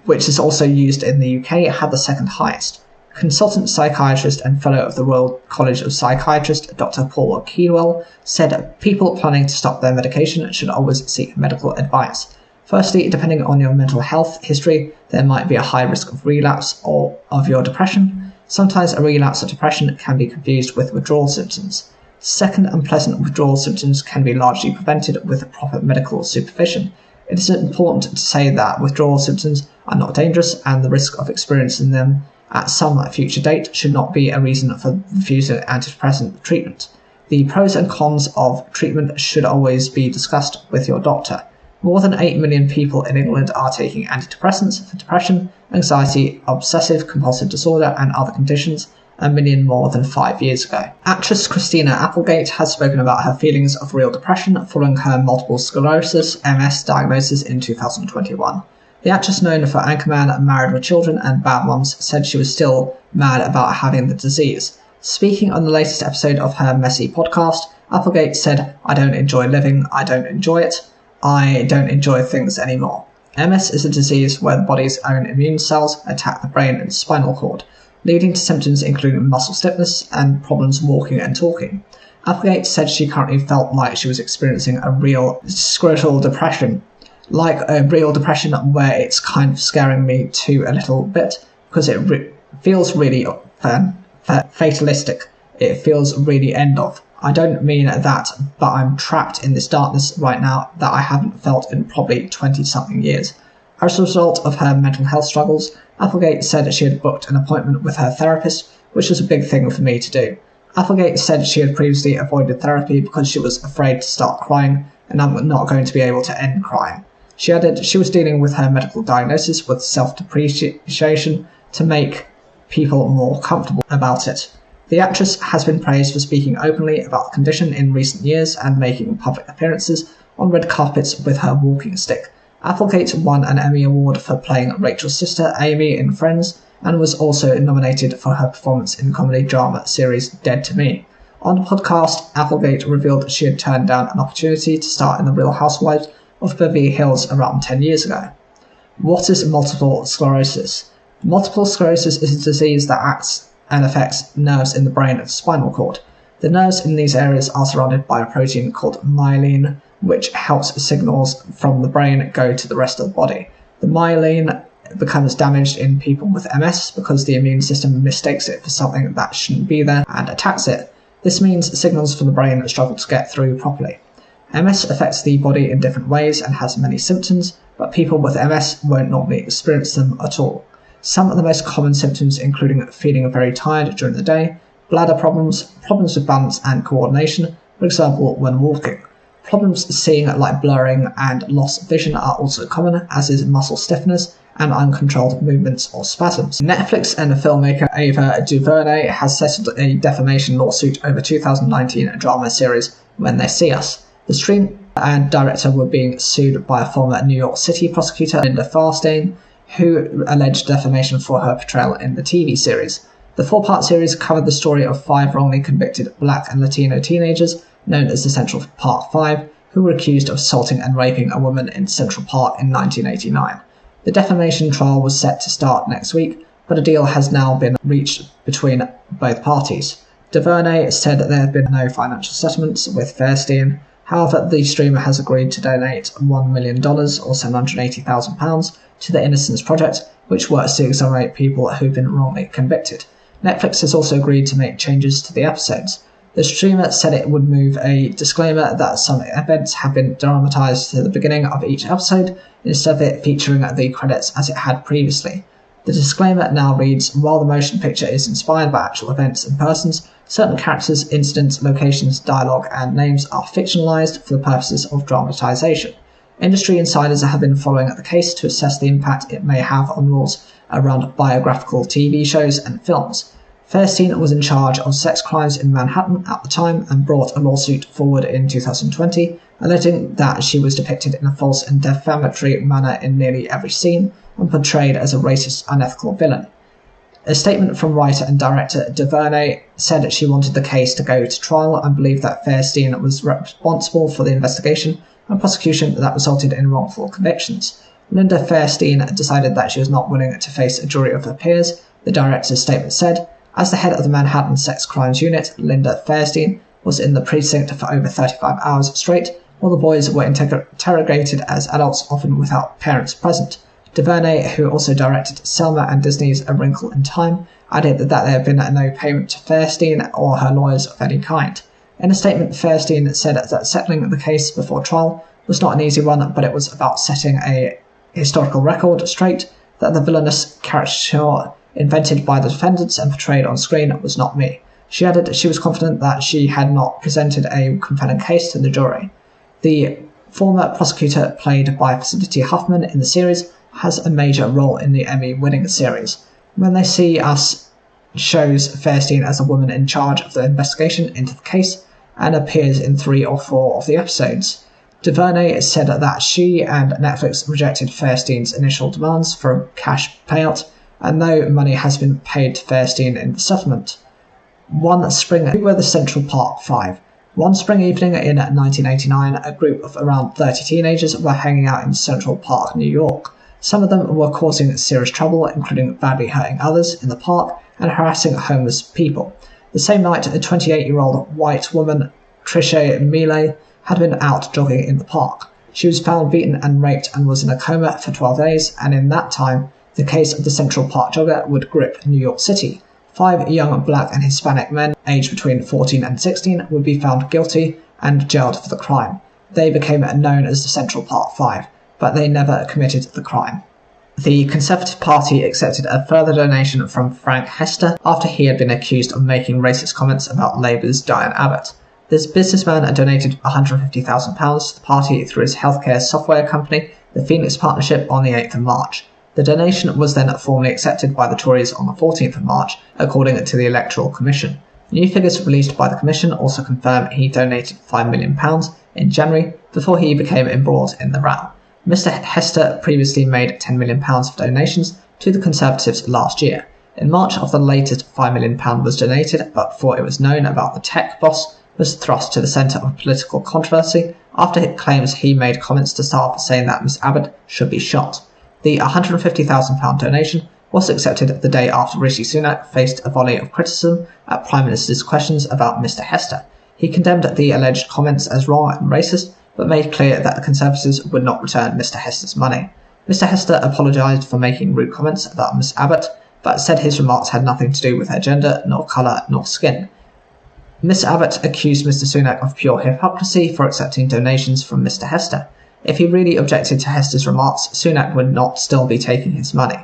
which is also used in the UK, had the second highest. Consultant psychiatrist and fellow of the Royal College of Psychiatrists, Dr. Paul Keelwell, said people planning to stop their medication should always seek medical advice. Firstly, depending on your mental health history, there might be a high risk of relapse or of your depression. Sometimes a relapse of depression can be confused with withdrawal symptoms. Second, unpleasant withdrawal symptoms can be largely prevented with proper medical supervision. It is important to say that withdrawal symptoms are not dangerous, and the risk of experiencing them at some future date should not be a reason for refusing antidepressant treatment. The pros and cons of treatment should always be discussed with your doctor. More than 8 million people in England are taking antidepressants for depression, anxiety, obsessive-compulsive disorder and other conditions, a million more than 5 years ago. Actress Christina Applegate has spoken about her feelings of real depression following her multiple sclerosis (MS) diagnosis in 2021. The actress, known for Anchorman, Married with Children and Bad Moms, said she was still mad about having the disease. Speaking on the latest episode of her Messy podcast, Applegate said, "I don't enjoy living, I don't enjoy it. I don't enjoy things anymore." MS is a disease where the body's own immune cells attack the brain and spinal cord, leading to symptoms including muscle stiffness and problems walking and talking. Applegate said she currently felt like she was experiencing a real spiritual depression, like a real depression where it's kind of scaring me too a little bit, because it feels really fatalistic. It feels really end of. I don't mean that, but I'm trapped in this darkness right now that I haven't felt in probably 20-something years. As a result of her mental health struggles, Applegate said she had booked an appointment with her therapist, which was a big thing for me to do. Applegate said she had previously avoided therapy because she was afraid to start crying, and I'm not going to be able to end crying. She added she was dealing with her medical diagnosis with self-depreciation to make people more comfortable about it. The actress has been praised for speaking openly about the condition in recent years and making public appearances on red carpets with her walking stick. Applegate won an Emmy Award for playing Rachel's sister Amy in Friends and was also nominated for her performance in comedy drama series Dead to Me. On the podcast, Applegate revealed she had turned down an opportunity to star in The Real Housewives of Beverly Hills around 10 years ago. What is multiple sclerosis? Multiple sclerosis is a disease that acts and affects nerves in the brain and spinal cord. The nerves in these areas are surrounded by a protein called myelin, which helps signals from the brain go to the rest of the body. The myelin becomes damaged in people with MS because the immune system mistakes it for something that shouldn't be there and attacks it. This means signals from the brain struggle to get through properly. MS affects the body in different ways and has many symptoms, but people with MS won't normally experience them at all. Some of the most common symptoms including feeling very tired during the day, bladder problems, problems with balance and coordination, for example when walking. Problems seeing like blurring and loss of vision are also common, as is muscle stiffness and uncontrolled movements or spasms. Netflix and filmmaker Ava DuVernay has settled a defamation lawsuit over 2019 drama series When They See Us. The stream and director were being sued by a former New York City prosecutor, Linda Farstein, who alleged defamation for her portrayal in the TV series. The 4-part series covered the story of 5 wrongly convicted Black and Latino teenagers, known as the Central Park 5, who were accused of assaulting and raping a woman in Central Park in 1989. The defamation trial was set to start next week, but a deal has now been reached between both parties. DuVernay said that there have been no financial settlements with Fairstein. However, the streamer has agreed to donate $1 million or £780,000 to the Innocence Project, which works to exonerate people who've been wrongly convicted. Netflix has also agreed to make changes to the episodes. The streamer said it would move a disclaimer that some events have been dramatized to the beginning of each episode, instead of it featuring the credits as it had previously. The disclaimer now reads, while the motion picture is inspired by actual events and persons, certain characters, incidents, locations, dialogue, and names are fictionalized for the purposes of dramatization. Industry insiders have been following the case to assess the impact it may have on rules around biographical TV shows and films. Fairstein was in charge of sex crimes in Manhattan at the time and brought a lawsuit forward in 2020, alleging that she was depicted in a false and defamatory manner in nearly every scene and portrayed as a racist, unethical villain. A statement from writer and director DuVernay said she wanted the case to go to trial and believed that Fairstein was responsible for the investigation and prosecution that resulted in wrongful convictions. Linda Fairstein decided that she was not willing to face a jury of her peers, the director's statement said. As the head of the Manhattan Sex Crimes Unit, Linda Fairstein was in the precinct for over 35 hours straight, while the boys were interrogated as adults, often without parents present. DuVernay, who also directed Selma and Disney's A Wrinkle in Time, added that there had been no payment to Fairstein or her lawyers of any kind. In a statement, Fairstein said that settling the case before trial was not an easy one, but it was about setting a historical record straight, that the villainous caricature invented by the defendants and portrayed on screen was not me. She added she was confident that she had not presented a compelling case to the jury. The former prosecutor, played by Felicity Huffman in the series, has a major role in the Emmy-winning series. When they see us, shows Fairstein as a woman in charge of the investigation into the case and appears in 3 or 4 of the episodes. DuVernay said that she and Netflix rejected Fairstein's initial demands for a cash payout, and no money has been paid to Fairstein in the settlement. One spring, who were the Central Park Five? One spring evening in 1989, a group of around 30 teenagers were hanging out in Central Park, New York. Some of them were causing serious trouble, including badly hurting others in the park and harassing homeless people. The same night, a 28-year-old white woman, Trisha Mealy, had been out jogging in the park. She was found beaten and raped and was in a coma for 12 days, and in that time, the case of the Central Park jogger would grip New York City. 5 young black and Hispanic men, aged between 14 and 16, would be found guilty and jailed for the crime. They became known as the Central Park Five, but they never committed the crime. The Conservative Party accepted a further donation from Frank Hester after he had been accused of making racist comments about Labour's Diane Abbott. This businessman donated £150,000 to the party through his healthcare software company, the Phoenix Partnership, on the 8th of March. The donation was then formally accepted by the Tories on the 14th of March, according to the Electoral Commission. New figures released by the Commission also confirm he donated £5 million in January before he became embroiled in the row. Mr. Hester previously made £10 million of donations to the Conservatives last year. In March, the latest £5 million was donated, but before it was known about the tech boss, was thrust to the centre of political controversy after it claims he made comments to staff saying that Ms. Abbott should be shot. The £150,000 donation was accepted the day after Rishi Sunak faced a volley of criticism at Prime Minister's questions about Mr. Hester. He condemned the alleged comments as wrong and racist, but made clear that the Conservatives would not return Mr. Hester's money. Mr. Hester apologised for making rude comments about Ms. Abbott, but said his remarks had nothing to do with her gender, nor colour, nor skin. Ms. Abbott accused Mr. Sunak of pure hypocrisy for accepting donations from Mr. Hester. If he really objected to Hester's remarks, Sunak would not still be taking his money.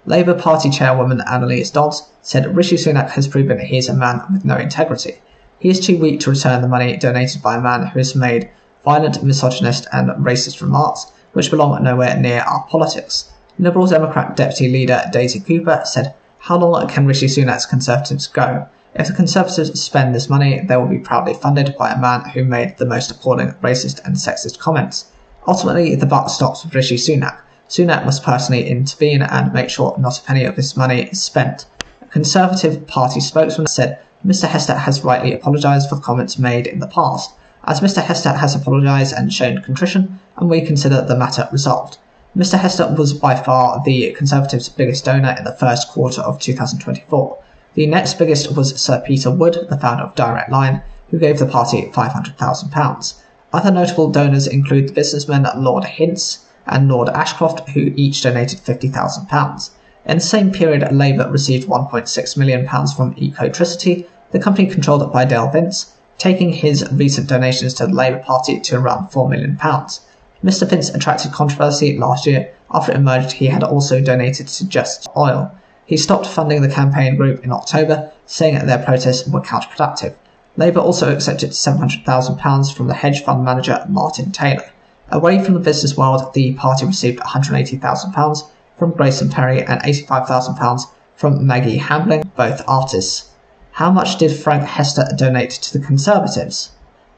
Labour Party chairwoman Annalise Dodds said Rishi Sunak has proven he is a man with no integrity. He is too weak to return the money donated by a man who has made violent, misogynist and racist remarks which belong nowhere near our politics. Liberal Democrat Deputy Leader Daisy Cooper said, "How long can Rishi Sunak's Conservatives go? If the Conservatives spend this money, they will be proudly funded by a man who made the most appalling racist and sexist comments. Ultimately, the buck stops with Rishi Sunak. Sunak must personally intervene and make sure not a penny of this money is spent." A Conservative Party spokesman said, "Mr. Hester has rightly apologised for the comments made in the past, as Mr. Hester has apologised and shown contrition, and we consider the matter resolved." Mr. Hester was by far the Conservatives' biggest donor in the first quarter of 2024. The next biggest was Sir Peter Wood, the founder of Direct Line, who gave the party £500,000. Other notable donors include the businessman Lord Hintz and Lord Ashcroft, who each donated £50,000. In the same period, Labour received £1.6 million from Ecotricity, the company controlled by Dale Vince, taking his recent donations to the Labour Party to around £4 million. Mr. Vince attracted controversy last year after it emerged he had also donated to Just Oil. He stopped funding the campaign group in October, saying that their protests were counterproductive. Labour also accepted £700,000 from the hedge fund manager Martin Taylor. Away from the business world, the party received £180,000 from Grayson Perry and £85,000 from Maggie Hambling, both artists. How much did Frank Hester donate to the Conservatives?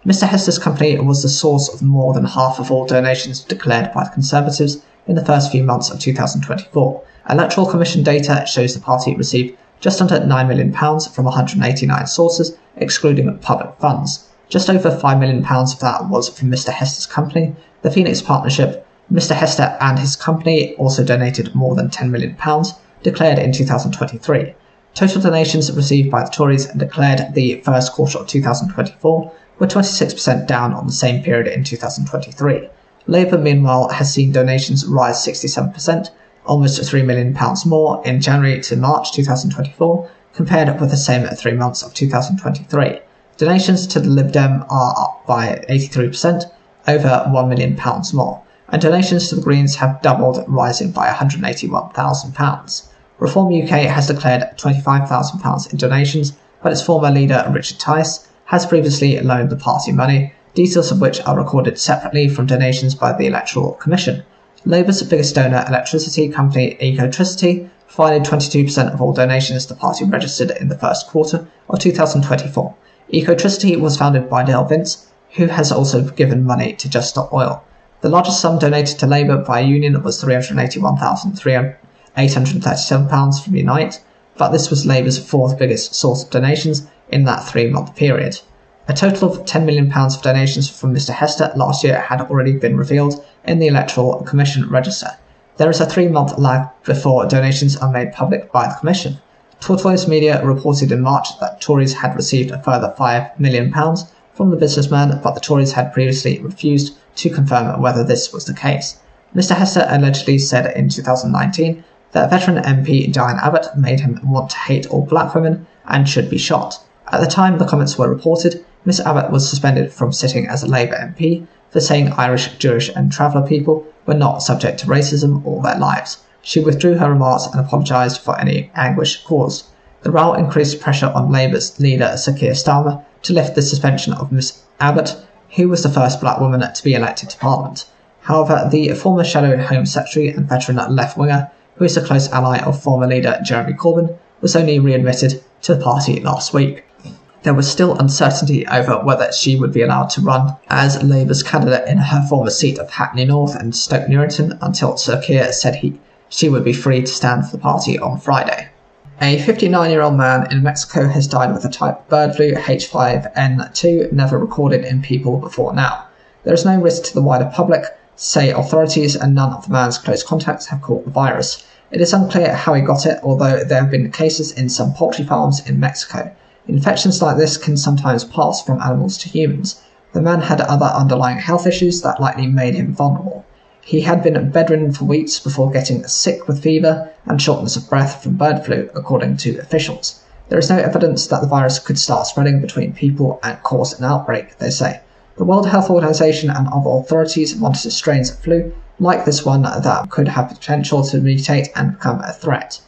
Mr. Hester's company was the source of more than half of all donations declared by the Conservatives in the first few months of 2024. Electoral Commission data shows the party received just under £9 million from 189 sources, excluding public funds. Just over £5 million of that was from Mr. Hester's company, the Phoenix Partnership. Mr. Hester and his company also donated more than £10 million, declared in 2023. Total donations received by the Tories and declared the first quarter of 2024 were 26% down on the same period in 2023. Labour, meanwhile, has seen donations rise 67%, almost £3 million more in January to March 2024, compared with the same 3 months of 2023. Donations to the Lib Dem are up by 83%, over £1 million more, and donations to the Greens have doubled, rising by £181,000. Reform UK has declared £25,000 in donations, but its former leader, Richard Tice, has previously loaned the party money, details of which are recorded separately from donations by the Electoral Commission. Labour's biggest donor, electricity company Ecotricity, provided 22% of all donations the party registered in the first quarter of 2024. Ecotricity was founded by Dale Vince, who has also given money to Just Oil. The largest sum donated to Labour by a union was £381,837 from Unite, but this was Labour's fourth biggest source of donations in that 3-month period. A total of £10 million of donations from Mr. Hester last year had already been revealed in the Electoral Commission register. There is a 3-month lag before donations are made public by the Commission. Tortoise Media reported in March that Tories had received a further £5 million from the businessman, but the Tories had previously refused to confirm whether this was the case. Mr. Hester allegedly said in 2019 that veteran MP Diane Abbott made him want to hate all black women and should be shot. At the time the comments were reported, Miss Abbott was suspended from sitting as a Labour MP for saying Irish, Jewish and traveller people were not subject to racism all their lives. She withdrew her remarks and apologised for any anguish caused. The row increased pressure on Labour's leader Sir Keir Starmer to lift the suspension of Miss Abbott, who was the first black woman to be elected to Parliament. However, the former Shadow Home Secretary and veteran left-winger, who is a close ally of former leader Jeremy Corbyn, was only readmitted to the party last week. There was still uncertainty over whether she would be allowed to run as Labour's candidate in her former seat of Hackney North and Stoke Newington until Sir Keir said she would be free to stand for the party on Friday. A 59-year-old man in Mexico has died with a type of bird flu, H5N2, never recorded in people before now. There is no risk to the wider public, say authorities, and none of the man's close contacts have caught the virus. It is unclear how he got it, although there have been cases in some poultry farms in Mexico. Infections like this can sometimes pass from animals to humans. The man had other underlying health issues that likely made him vulnerable. He had been bedridden for weeks before getting sick with fever and shortness of breath from bird flu, according to officials. There is no evidence that the virus could start spreading between people and cause an outbreak, they say. The World Health Organization and other authorities monitor strains of flu, like this one, that could have the potential to mutate and become a threat.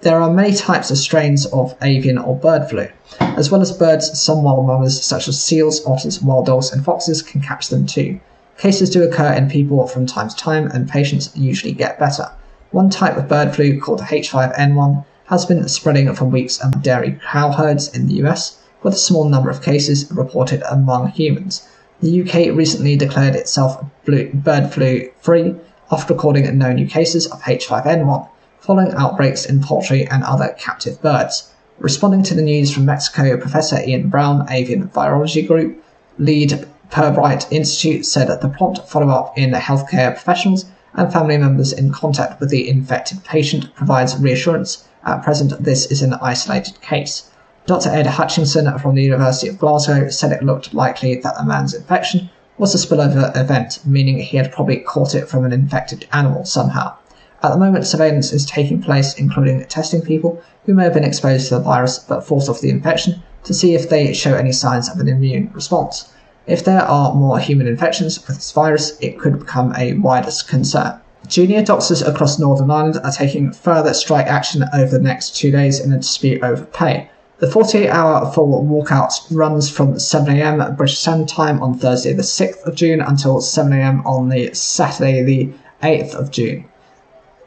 There are many types of strains of avian or bird flu. As well as birds, some wild mammals such as seals, otters, wild dogs and foxes can catch them too. Cases do occur in people from time to time and patients usually get better. One type of bird flu, called H5N1, has been spreading for weeks among dairy cow herds in the US, with a small number of cases reported among humans. The UK recently declared itself bird flu free after recording no new cases of H5N1, following outbreaks in poultry and other captive birds. Responding to the news from Mexico, Professor Ian Brown, Avian Virology Group, lead Pirbright Institute, said that the prompt follow-up in healthcare professionals and family members in contact with the infected patient provides reassurance. At present, this is an isolated case. Dr. Ed Hutchinson from the University of Glasgow said it looked likely that the man's infection was a spillover event, meaning he had probably caught it from an infected animal somehow. At the moment, surveillance is taking place, including testing people who may have been exposed to the virus but fought off the infection to see if they show any signs of an immune response. If there are more human infections with this virus, it could become a wider concern. Junior doctors across Northern Ireland are taking further strike action over the next 2 days in a dispute over pay. The 48-hour full walkout runs from 7am British Standard Time on Thursday the 6th of June until 7am on the Saturday the 8th of June.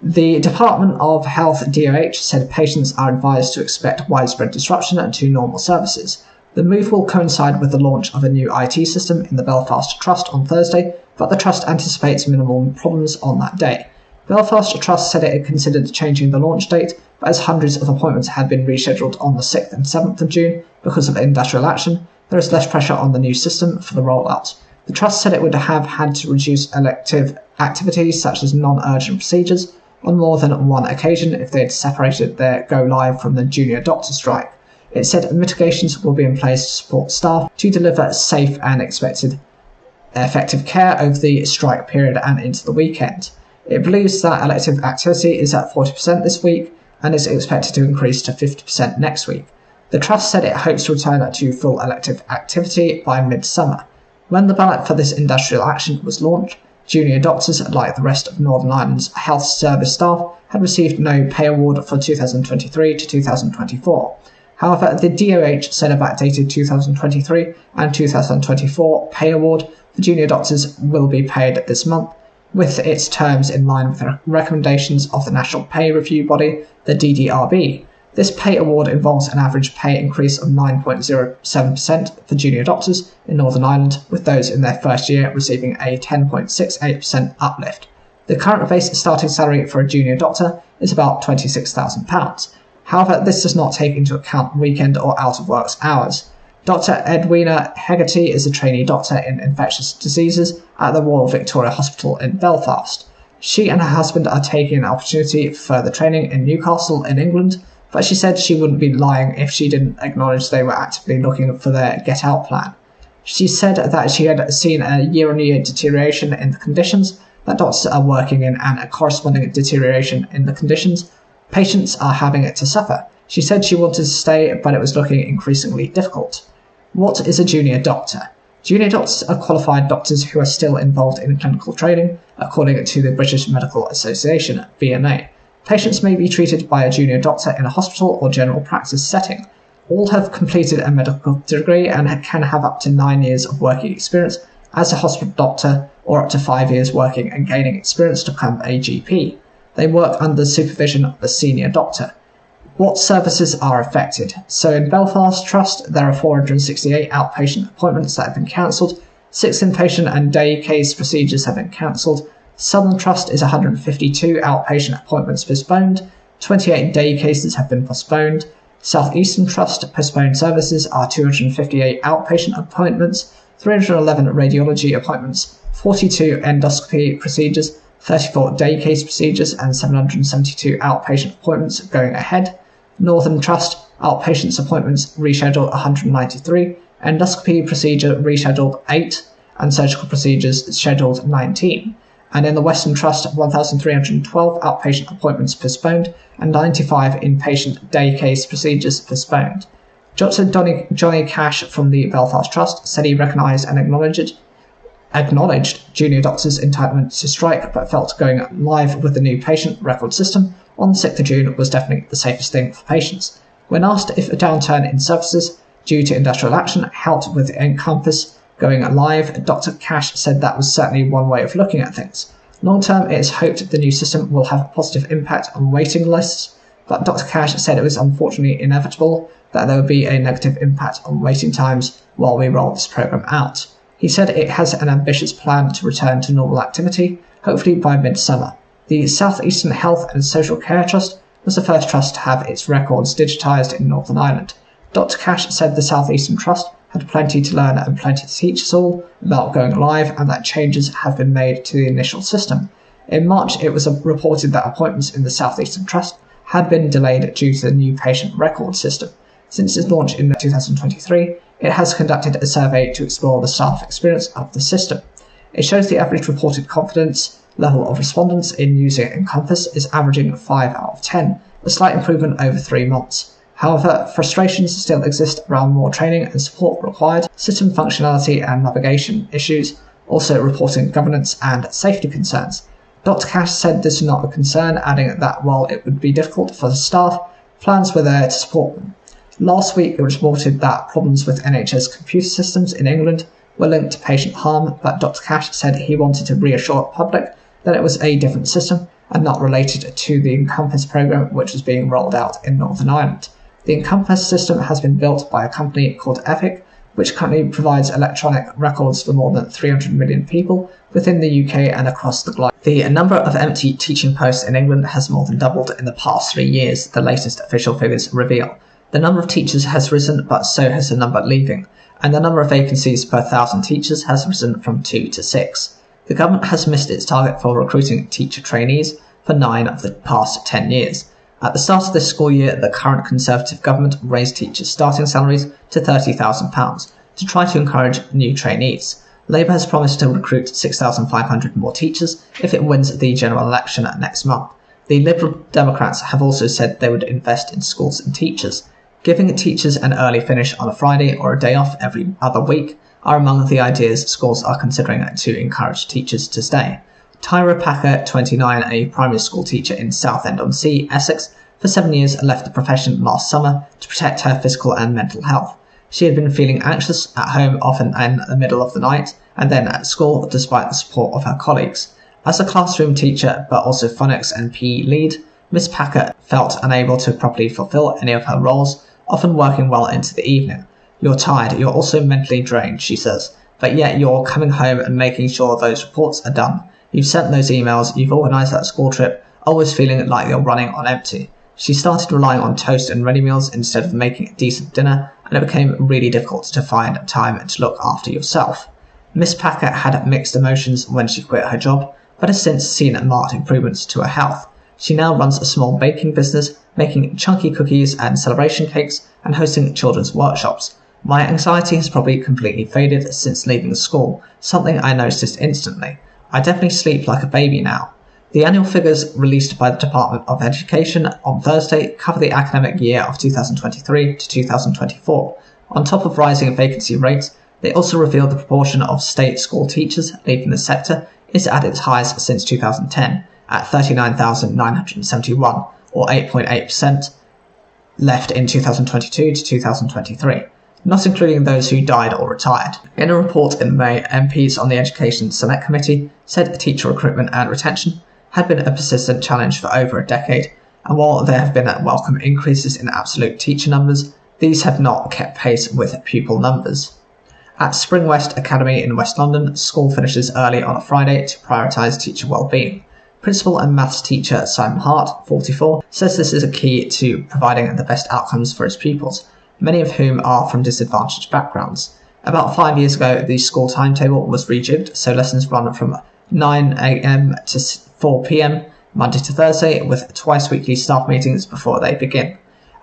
The Department of Health DOH said patients are advised to expect widespread disruption to normal services. The move will coincide with the launch of a new IT system in the Belfast Trust on Thursday, but the Trust anticipates minimal problems on that day. Belfast Trust said it had considered changing the launch date, but as hundreds of appointments had been rescheduled on the 6th and 7th of June because of industrial action, there is less pressure on the new system for the rollout. The Trust said it would have had to reduce elective activities such as non-urgent procedures on more than one occasion if they had separated their go-live from the junior doctor strike. It said mitigations will be in place to support staff to deliver safe and effective care over the strike period and into the weekend. It believes that elective activity is at 40% this week and is expected to increase to 50% next week. The Trust said it hopes to return to full elective activity by midsummer. When the ballot for this industrial action was launched, junior doctors, like the rest of Northern Ireland's health service staff, had received no pay award for 2023 to 2024. However, the DOH said a backdated 2023 and 2024 pay award for junior doctors will be paid this month, with its terms in line with the recommendations of the National Pay Review Body, the DDRB. This pay award involves an average pay increase of 9.07% for junior doctors in Northern Ireland, with those in their first year receiving a 10.68% uplift. The current base starting salary for a junior doctor is about £26,000. However, this does not take into account weekend or out-of-works hours. Dr. Edwina Hegarty is a trainee doctor in infectious diseases at the Royal Victoria Hospital in Belfast. She and her husband are taking an opportunity for further training in Newcastle in England, but she said she wouldn't be lying if she didn't acknowledge they were actively looking for their get-out plan. She said that she had seen a year-on-year deterioration in the conditions that doctors are working in and a corresponding deterioration in the conditions patients are having to suffer. She said she wanted to stay, but it was looking increasingly difficult. What is a junior doctor? Junior doctors are qualified doctors who are still involved in clinical training, according to the British Medical Association, BMA. Patients may be treated by a junior doctor in a hospital or general practice setting. All have completed a medical degree and can have up to 9 years of working experience as a hospital doctor or up to 5 years working and gaining experience to become a GP. They work under the supervision of a senior doctor. What services are affected? So in Belfast Trust, there are 468 outpatient appointments that have been cancelled, 6 inpatient and day case procedures have been cancelled. Southern Trust is 152 outpatient appointments postponed, 28 day cases have been postponed. South Eastern Trust postponed services are 258 outpatient appointments, 311 radiology appointments, 42 endoscopy procedures, 34 day case procedures and 772 outpatient appointments going ahead. Northern Trust outpatients appointments rescheduled 193, endoscopy procedure rescheduled 8, and surgical procedures scheduled 19. And in the Western Trust, 1,312 outpatient appointments postponed and 95 inpatient day case procedures postponed. Dr. Johnny Cash from the Belfast Trust said he recognised and acknowledged junior doctors' entitlement to strike, but felt going live with the new patient record system on the 6th of June was definitely the safest thing for patients. When asked if a downturn in services due to industrial action helped with Encompass going live, Dr. Cash said that was certainly one way of looking at things. Long term, it is hoped the new system will have a positive impact on waiting lists, but Dr. Cash said it was unfortunately inevitable that there would be a negative impact on waiting times while we roll this program out. He said it has an ambitious plan to return to normal activity, hopefully by midsummer. The South Eastern Health and Social Care Trust was the first trust to have its records digitised in Northern Ireland. Dr. Cash said the South Eastern Trust had plenty to learn and plenty to teach us all about going live, and that changes have been made to the initial system. In March, it was reported that appointments in the South Eastern Trust had been delayed due to the new patient record system. Since its launch in 2023, It has conducted a survey to explore the staff experience of the system. It shows the average reported confidence level of respondents in using Encompass is averaging 5 out of 10, a slight improvement over 3 months. However, frustrations still exist around more training and support required, system functionality and navigation issues, also reporting governance and safety concerns. Dr. Cash said this is not a concern, adding that while it would be difficult for the staff, plans were there to support them. Last week it was reported that problems with NHS computer systems in England were linked to patient harm, but Dr. Cash said he wanted to reassure the public that it was a different system and not related to the Encompass programme which was being rolled out in Northern Ireland. The Encompass system has been built by a company called Epic, which currently provides electronic records for more than 300 million people within the UK and across the globe. The number of empty teaching posts in England has more than doubled in the past 3 years, the latest official figures reveal. The number of teachers has risen, but so has the number leaving, and the number of vacancies per 1,000 teachers has risen from 2 to 6. The government has missed its target for recruiting teacher trainees for 9 of the past 10 years. At the start of this school year, the current Conservative government raised teachers' starting salaries to £30,000 to try to encourage new trainees. Labour has promised to recruit 6,500 more teachers if it wins the general election next month. The Liberal Democrats have also said they would invest in schools and teachers. Giving teachers an early finish on a Friday or a day off every other week are among the ideas schools are considering to encourage teachers to stay. Tyra Packer, 29, a primary school teacher in Southend-on-Sea, Essex, for 7 years left the profession last summer to protect her physical and mental health. She had been feeling anxious at home, often in the middle of the night, and then at school, despite the support of her colleagues. As a classroom teacher, but also phonics and PE lead, Miss Packer felt unable to properly fulfill any of her roles, often working well into the evening. "You're tired, you're also mentally drained," she says, "but yet you're coming home and making sure those reports are done. You've sent those emails, you've organised that school trip, always feeling like you're running on empty." She started relying on toast and ready meals instead of making a decent dinner, and it became really difficult to find time to look after yourself. Miss Packer had mixed emotions when she quit her job, but has since seen marked improvements to her health. She now runs a small baking business, making chunky cookies and celebration cakes, and hosting children's workshops. "My anxiety has probably completely faded since leaving school, something I noticed instantly. I definitely sleep like a baby now." The annual figures released by the Department of Education on Thursday cover the academic year of 2023 to 2024. On top of rising vacancy rates, they also reveal the proportion of state school teachers leaving the sector is at its highest since 2010, at 39,971, or 8.8%, left in 2022 to 2023. Not including those who died or retired. In a report in May, MPs on the Education Select Committee said teacher recruitment and retention had been a persistent challenge for over a decade, and while there have been welcome increases in absolute teacher numbers, these have not kept pace with pupil numbers. At Spring West Academy in West London, school finishes early on a Friday to prioritise teacher well-being. Principal and maths teacher Simon Hart, 44, says this is a key to providing the best outcomes for his pupils, many of whom are from disadvantaged backgrounds. About 5 years ago, the school timetable was rejigged, so lessons run from 9 a.m. to 4 p.m. Monday to Thursday, with twice weekly staff meetings before they begin.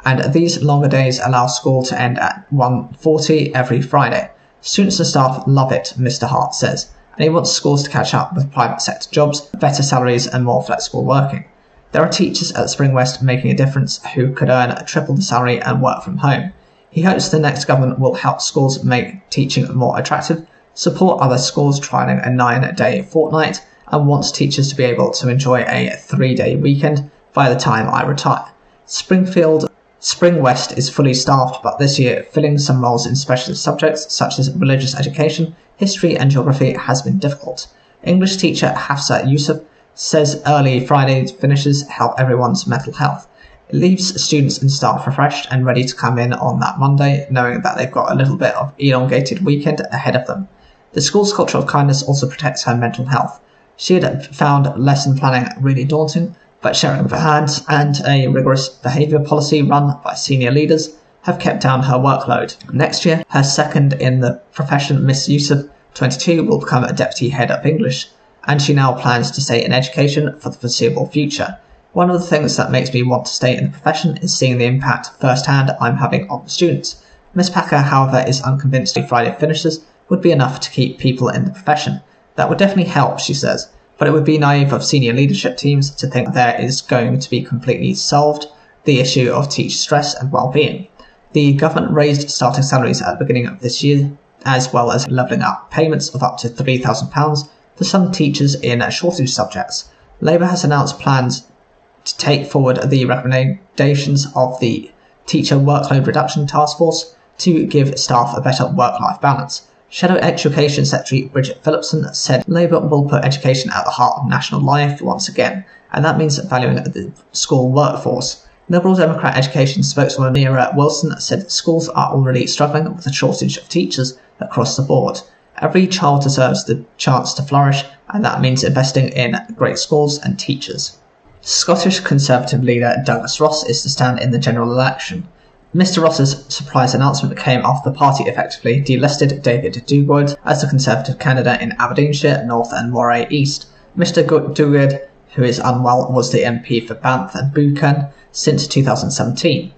And these longer days allow school to end at 1:40 every Friday. Students and staff love it, Mr. Hart says, and he wants schools to catch up with private sector jobs, better salaries and more flexible working. There are teachers at Spring West making a difference who could earn triple the salary and work from home. He hopes the next government will help schools make teaching more attractive, support other schools trialling a 9-day fortnight, and wants teachers to be able to enjoy a 3-day weekend by the time I retire. Spring West is fully staffed, but this year filling some roles in specialist subjects such as religious education, history and geography has been difficult. English teacher Hafsa Yusuf says early Friday finishes help everyone's mental health. It leaves students and staff refreshed and ready to come in on that Monday, knowing that they've got a little bit of elongated weekend ahead of them. The school's culture of kindness also protects her mental health. She had found lesson planning really daunting, but sharing of hands and a rigorous behaviour policy run by senior leaders have kept down her workload. Next year, her second in the profession, Miss Yusuf, 22, will become a deputy head of English, and she now plans to stay in education for the foreseeable future. "One of the things that makes me want to stay in the profession is seeing the impact firsthand I'm having on the students. Ms Packer, however, is unconvinced that Friday finishes would be enough to keep people in the profession. That would definitely help, she says, but it would be naive of senior leadership teams to think there is going to be completely solved the issue of teacher stress and well-being. The government raised starting salaries at the beginning of this year, as well as levelling up payments of up to £3,000 for some teachers in shortage subjects. Labour has announced plans to take forward the recommendations of the Teacher Workload Reduction Task Force to give staff a better work-life balance. Shadow Education Secretary Bridget Phillipson said Labour will put education at the heart of national life once again, and that means valuing the school workforce. Liberal Democrat education spokeswoman Mira Wilson said schools are already struggling with a shortage of teachers across the board. Every child deserves the chance to flourish, and that means investing in great schools and teachers. Scottish Conservative leader Douglas Ross is to stand in the general election. Mr Ross's surprise announcement came after the party effectively delisted David Duguid as the Conservative candidate in Aberdeenshire North and Moray East. Mr Duguid, who is unwell, was the MP for Banff and Buchan since 2017.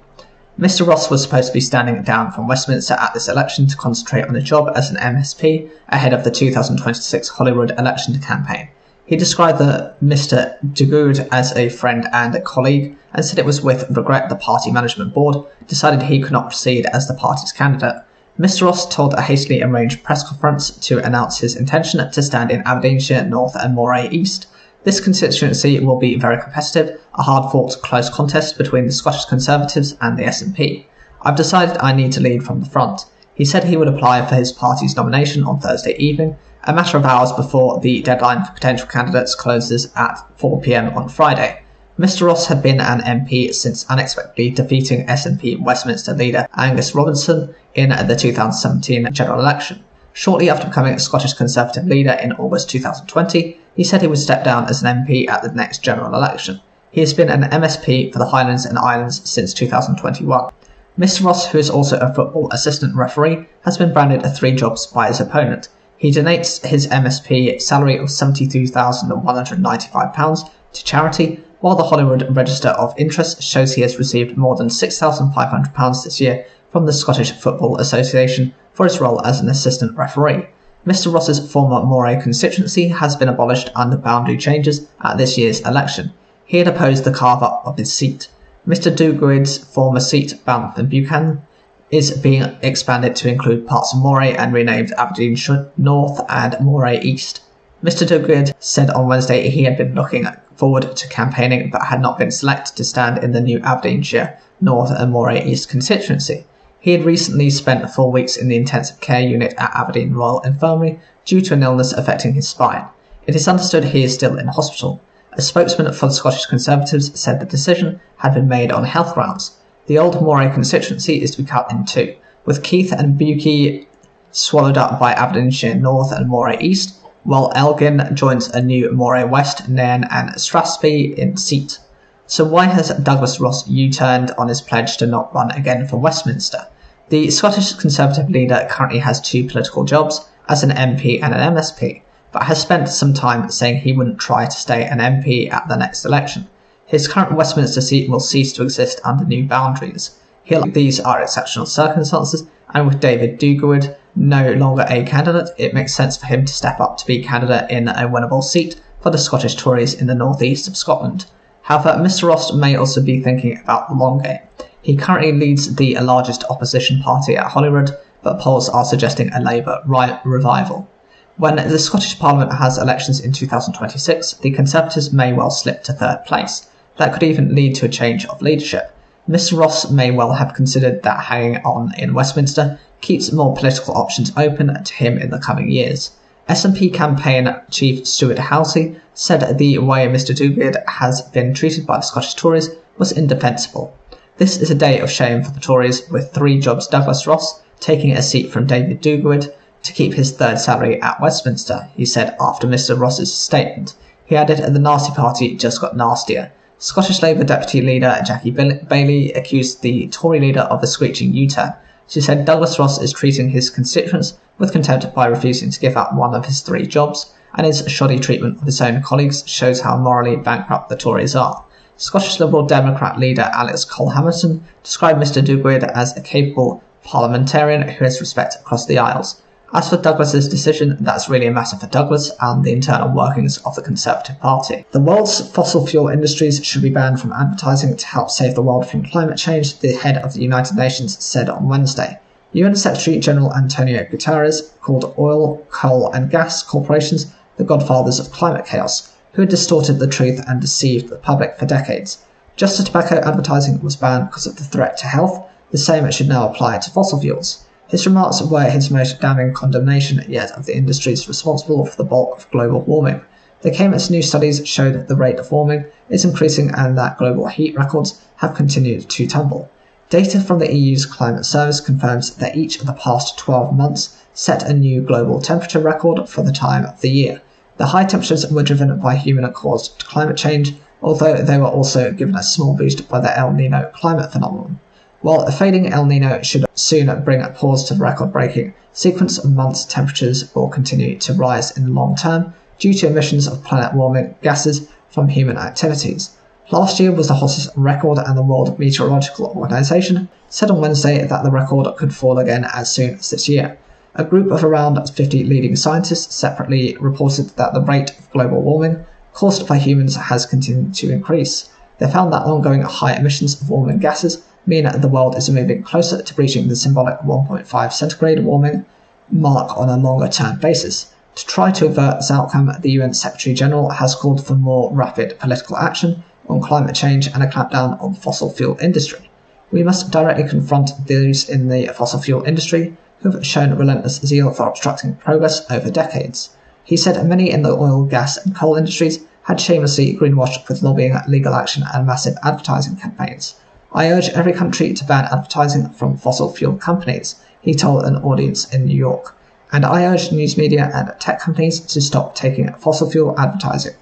Mr Ross was supposed to be standing down from Westminster at this election to concentrate on a job as an MSP ahead of the 2026 Holyrood election campaign. He described Mr Duguid as a friend and a colleague, and said it was with regret the party management board decided he could not proceed as the party's candidate. Mr Ross told a hastily arranged press conference to announce his intention to stand in Aberdeenshire North and Moray East. This constituency will be very competitive, a hard-fought close contest between the Scottish Conservatives and the SNP. I've decided I need to lead from the front. He said he would apply for his party's nomination on Thursday evening, a matter of hours before the deadline for potential candidates closes at 4 p.m. on Friday. Mr Ross had been an MP since unexpectedly defeating SNP Westminster leader Angus Robinson in the 2017 general election. Shortly after becoming a Scottish Conservative leader in August 2020, he said he would step down as an MP at the next general election. He has been an MSP for the Highlands and Islands since 2021. Mr Ross, who is also a football assistant referee, has been branded 3 jobs by his opponent. He donates his MSP salary of £72,195 to charity, while the Holyrood Register of Interest shows he has received more than £6,500 this year from the Scottish Football Association for his role as an assistant referee. Mr Ross's former Moray constituency has been abolished under boundary changes at this year's election. He had opposed the carve-up of his seat. Mr Duguid's former seat, Banff and Buchan, is being expanded to include parts of Moray and renamed Aberdeenshire North and Moray East. Mr Duguid said on Wednesday he had been looking forward to campaigning but had not been selected to stand in the new Aberdeenshire North and Moray East constituency. He had recently spent 4 weeks in the intensive care unit at Aberdeen Royal Infirmary due to an illness affecting his spine. It is understood he is still in hospital. A spokesman for the Scottish Conservatives said the decision had been made on health grounds. The old Moray constituency is to be cut in 2, with Keith and Buchan swallowed up by Aberdeenshire North and Moray East, while Elgin joins a new Moray West, Nairn and Strathspey in seat. So why has Douglas Ross U-turned on his pledge to not run again for Westminster? The Scottish Conservative leader currently has 2 political jobs as an MP and an MSP, but has spent some time saying he wouldn't try to stay an MP at the next election. His current Westminster seat will cease to exist under new boundaries. These are exceptional circumstances, and with David Duguid no longer a candidate, it makes sense for him to step up to be candidate in a winnable seat for the Scottish Tories in the northeast of Scotland. However, Mr Ross may also be thinking about the long game. He currently leads the largest opposition party at Holyrood, but polls are suggesting a Labour revival. When the Scottish Parliament has elections in 2026, the Conservatives may well slip to 3rd place. That could even lead to a change of leadership. Mr Ross may well have considered that hanging on in Westminster keeps more political options open to him in the coming years. SNP campaign chief Stuart Halsey said the way Mr Duguid has been treated by the Scottish Tories was indefensible. This is a day of shame for the Tories, with 3 jobs Douglas Ross taking a seat from David Duguid to keep his 3rd salary at Westminster, he said after Mr Ross's statement. He added, the nasty party just got nastier. Scottish Labour Deputy Leader Jackie Baillie accused the Tory leader of a screeching U-turn. She said Douglas Ross is treating his constituents with contempt by refusing to give up one of his 3 jobs, and his shoddy treatment of his own colleagues shows how morally bankrupt the Tories are. Scottish Liberal Democrat leader Alex Cole-Hamilton described Mr Duguid as a capable, parliamentarian who has respect across the aisles. As for Douglas's decision, that's really a matter for Douglas and the internal workings of the Conservative Party. The world's fossil fuel industries should be banned from advertising to help save the world from climate change, the head of the United Nations said on Wednesday. UN Secretary General Antonio Guterres called oil, coal and gas corporations the godfathers of climate chaos, who had distorted the truth and deceived the public for decades. Just as tobacco advertising was banned because of the threat to health, the same should now apply to fossil fuels. His remarks were his most damning condemnation yet of the industries responsible for the bulk of global warming. They came as new studies showed the rate of warming is increasing and that global heat records have continued to tumble. Data from the EU's climate service confirms that each of the past 12 months set a new global temperature record for the time of the year. The high temperatures were driven by human-caused climate change, although they were also given a small boost by the El Niño climate phenomenon. While a fading El Niño should soon bring a pause to the record-breaking sequence of months, temperatures will continue to rise in the long term due to emissions of planet-warming gases from human activities. Last year was the hottest record, and the World Meteorological Organization said on Wednesday that the record could fall again as soon as this year. A group of around 50 leading scientists separately reported that the rate of global warming caused by humans has continued to increase. They found that ongoing high emissions of warming gases mean that the world is moving closer to reaching the symbolic 1.5 centigrade warming mark on a longer-term basis. To try to avert this outcome, the UN Secretary-General has called for more rapid political action on climate change and a clampdown on the fossil fuel industry. We must directly confront those in the fossil fuel industry who have shown relentless zeal for obstructing progress over decades. He said many in the oil, gas and coal industries had shamelessly greenwashed with lobbying, legal action and massive advertising campaigns. I urge every country to ban advertising from fossil fuel companies, he told an audience in New York. And I urge news media and tech companies to stop taking fossil fuel advertising.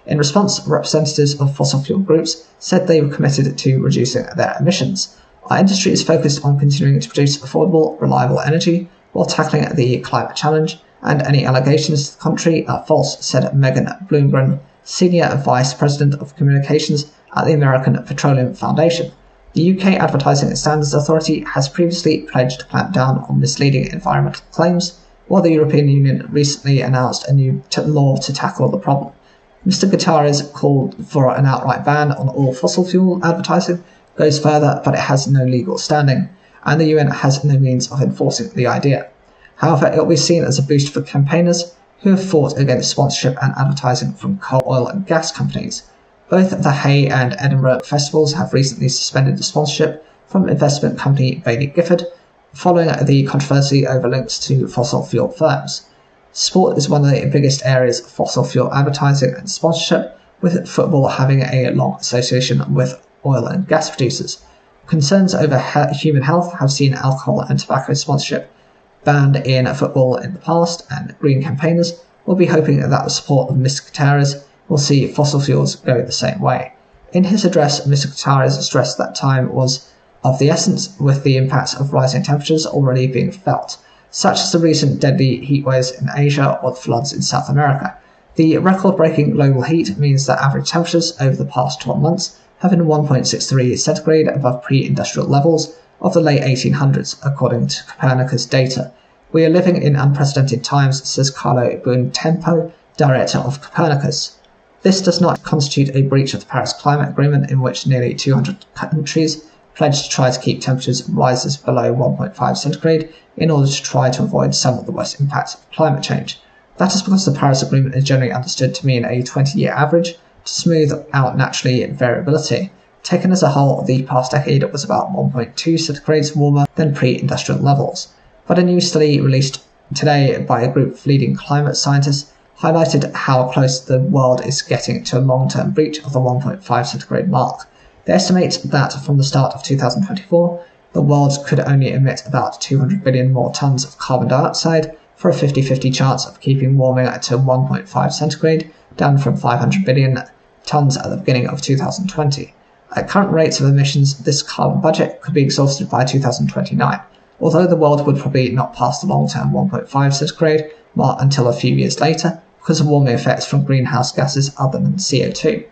In response, representatives of fossil fuel groups said they were committed to reducing their emissions. Our industry is focused on continuing to produce affordable, reliable energy while tackling the climate challenge, and any allegations to the contrary are false, said Megan Bloomgren, Senior Vice President of Communications at the American Petroleum Foundation. The UK Advertising Standards Authority has previously pledged to clamp down on misleading environmental claims, while the European Union recently announced a new law to tackle the problem. Mr. Guterres called for an outright ban on all fossil fuel advertising, goes further, but it has no legal standing, and the UN has no means of enforcing the idea. However, it will be seen as a boost for campaigners who have fought against sponsorship and advertising from coal, oil and gas companies. Both the Hay and Edinburgh festivals have recently suspended the sponsorship from investment company Baillie Gifford, following the controversy over links to fossil fuel firms. Sport is one of the biggest areas of fossil fuel advertising and sponsorship, with football having a long association with oil and gas producers. Concerns over human health have seen alcohol and tobacco sponsorship banned in football in the past, and Green campaigners will be hoping that the support of Mr. Guterres will see fossil fuels go the same way. In his address, Mr. Guterres stressed that time was of the essence, with the impacts of rising temperatures already being felt, such as the recent deadly heatwaves in Asia or the floods in South America. The record-breaking global heat means that average temperatures over the past 12 months have been 1.63 centigrade above pre-industrial levels of the late 1800s, according to Copernicus data. We are living in unprecedented times, says Carlo Buontempo, director of Copernicus. This does not constitute a breach of the Paris Climate Agreement, in which nearly 200 countries pledged to try to keep temperatures rises below 1.5 centigrade in order to try to avoid some of the worst impacts of climate change. That is because the Paris Agreement is generally understood to mean a 20-year average to smooth out naturally variability. Taken as a whole, the past decade was about 1.2 centigrades warmer than pre-industrial levels. But a new study released today by a group of leading climate scientists highlighted how close the world is getting to a long-term breach of the 1.5 centigrade mark. They estimate that from the start of 2024, the world could only emit about 200 billion more tons of carbon dioxide for a 50-50 chance of keeping warming to 1.5 centigrade, down from 500 billion tons at the beginning of 2020. At current rates of emissions, this carbon budget could be exhausted by 2029, although the world would probably not pass the long-term 1.5 centigrade mark until a few years later because of warming effects from greenhouse gases other than CO2.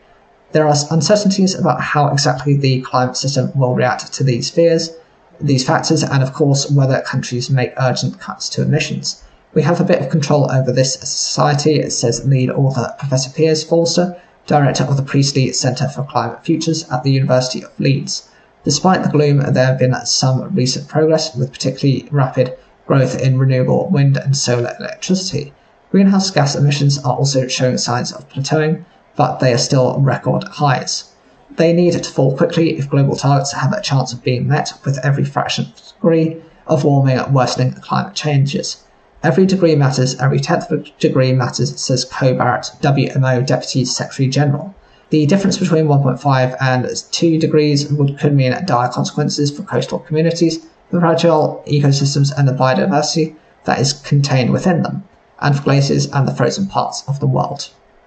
There are uncertainties about how exactly the climate system will react to these fears. these factors and, of course, whether countries make urgent cuts to emissions. We have a bit of control over this as a society, says lead author Professor Piers Forster, director of the Priestley Centre for Climate Futures at the University of Leeds. Despite the gloom, there have been some recent progress, with particularly rapid growth in renewable wind and solar electricity. Greenhouse gas emissions are also showing signs of plateauing, but they are still record highs. They need to fall quickly if global targets have a chance of being met, with every fraction of a degree of warming worsening climate changes. Every degree matters, every tenth of a degree matters, says Co Barrett, WMO Deputy Secretary General. The difference between 1.5 and 2 degrees could mean dire consequences for coastal communities, the fragile ecosystems and the biodiversity that is contained within them, and for glaciers and the frozen parts of the world.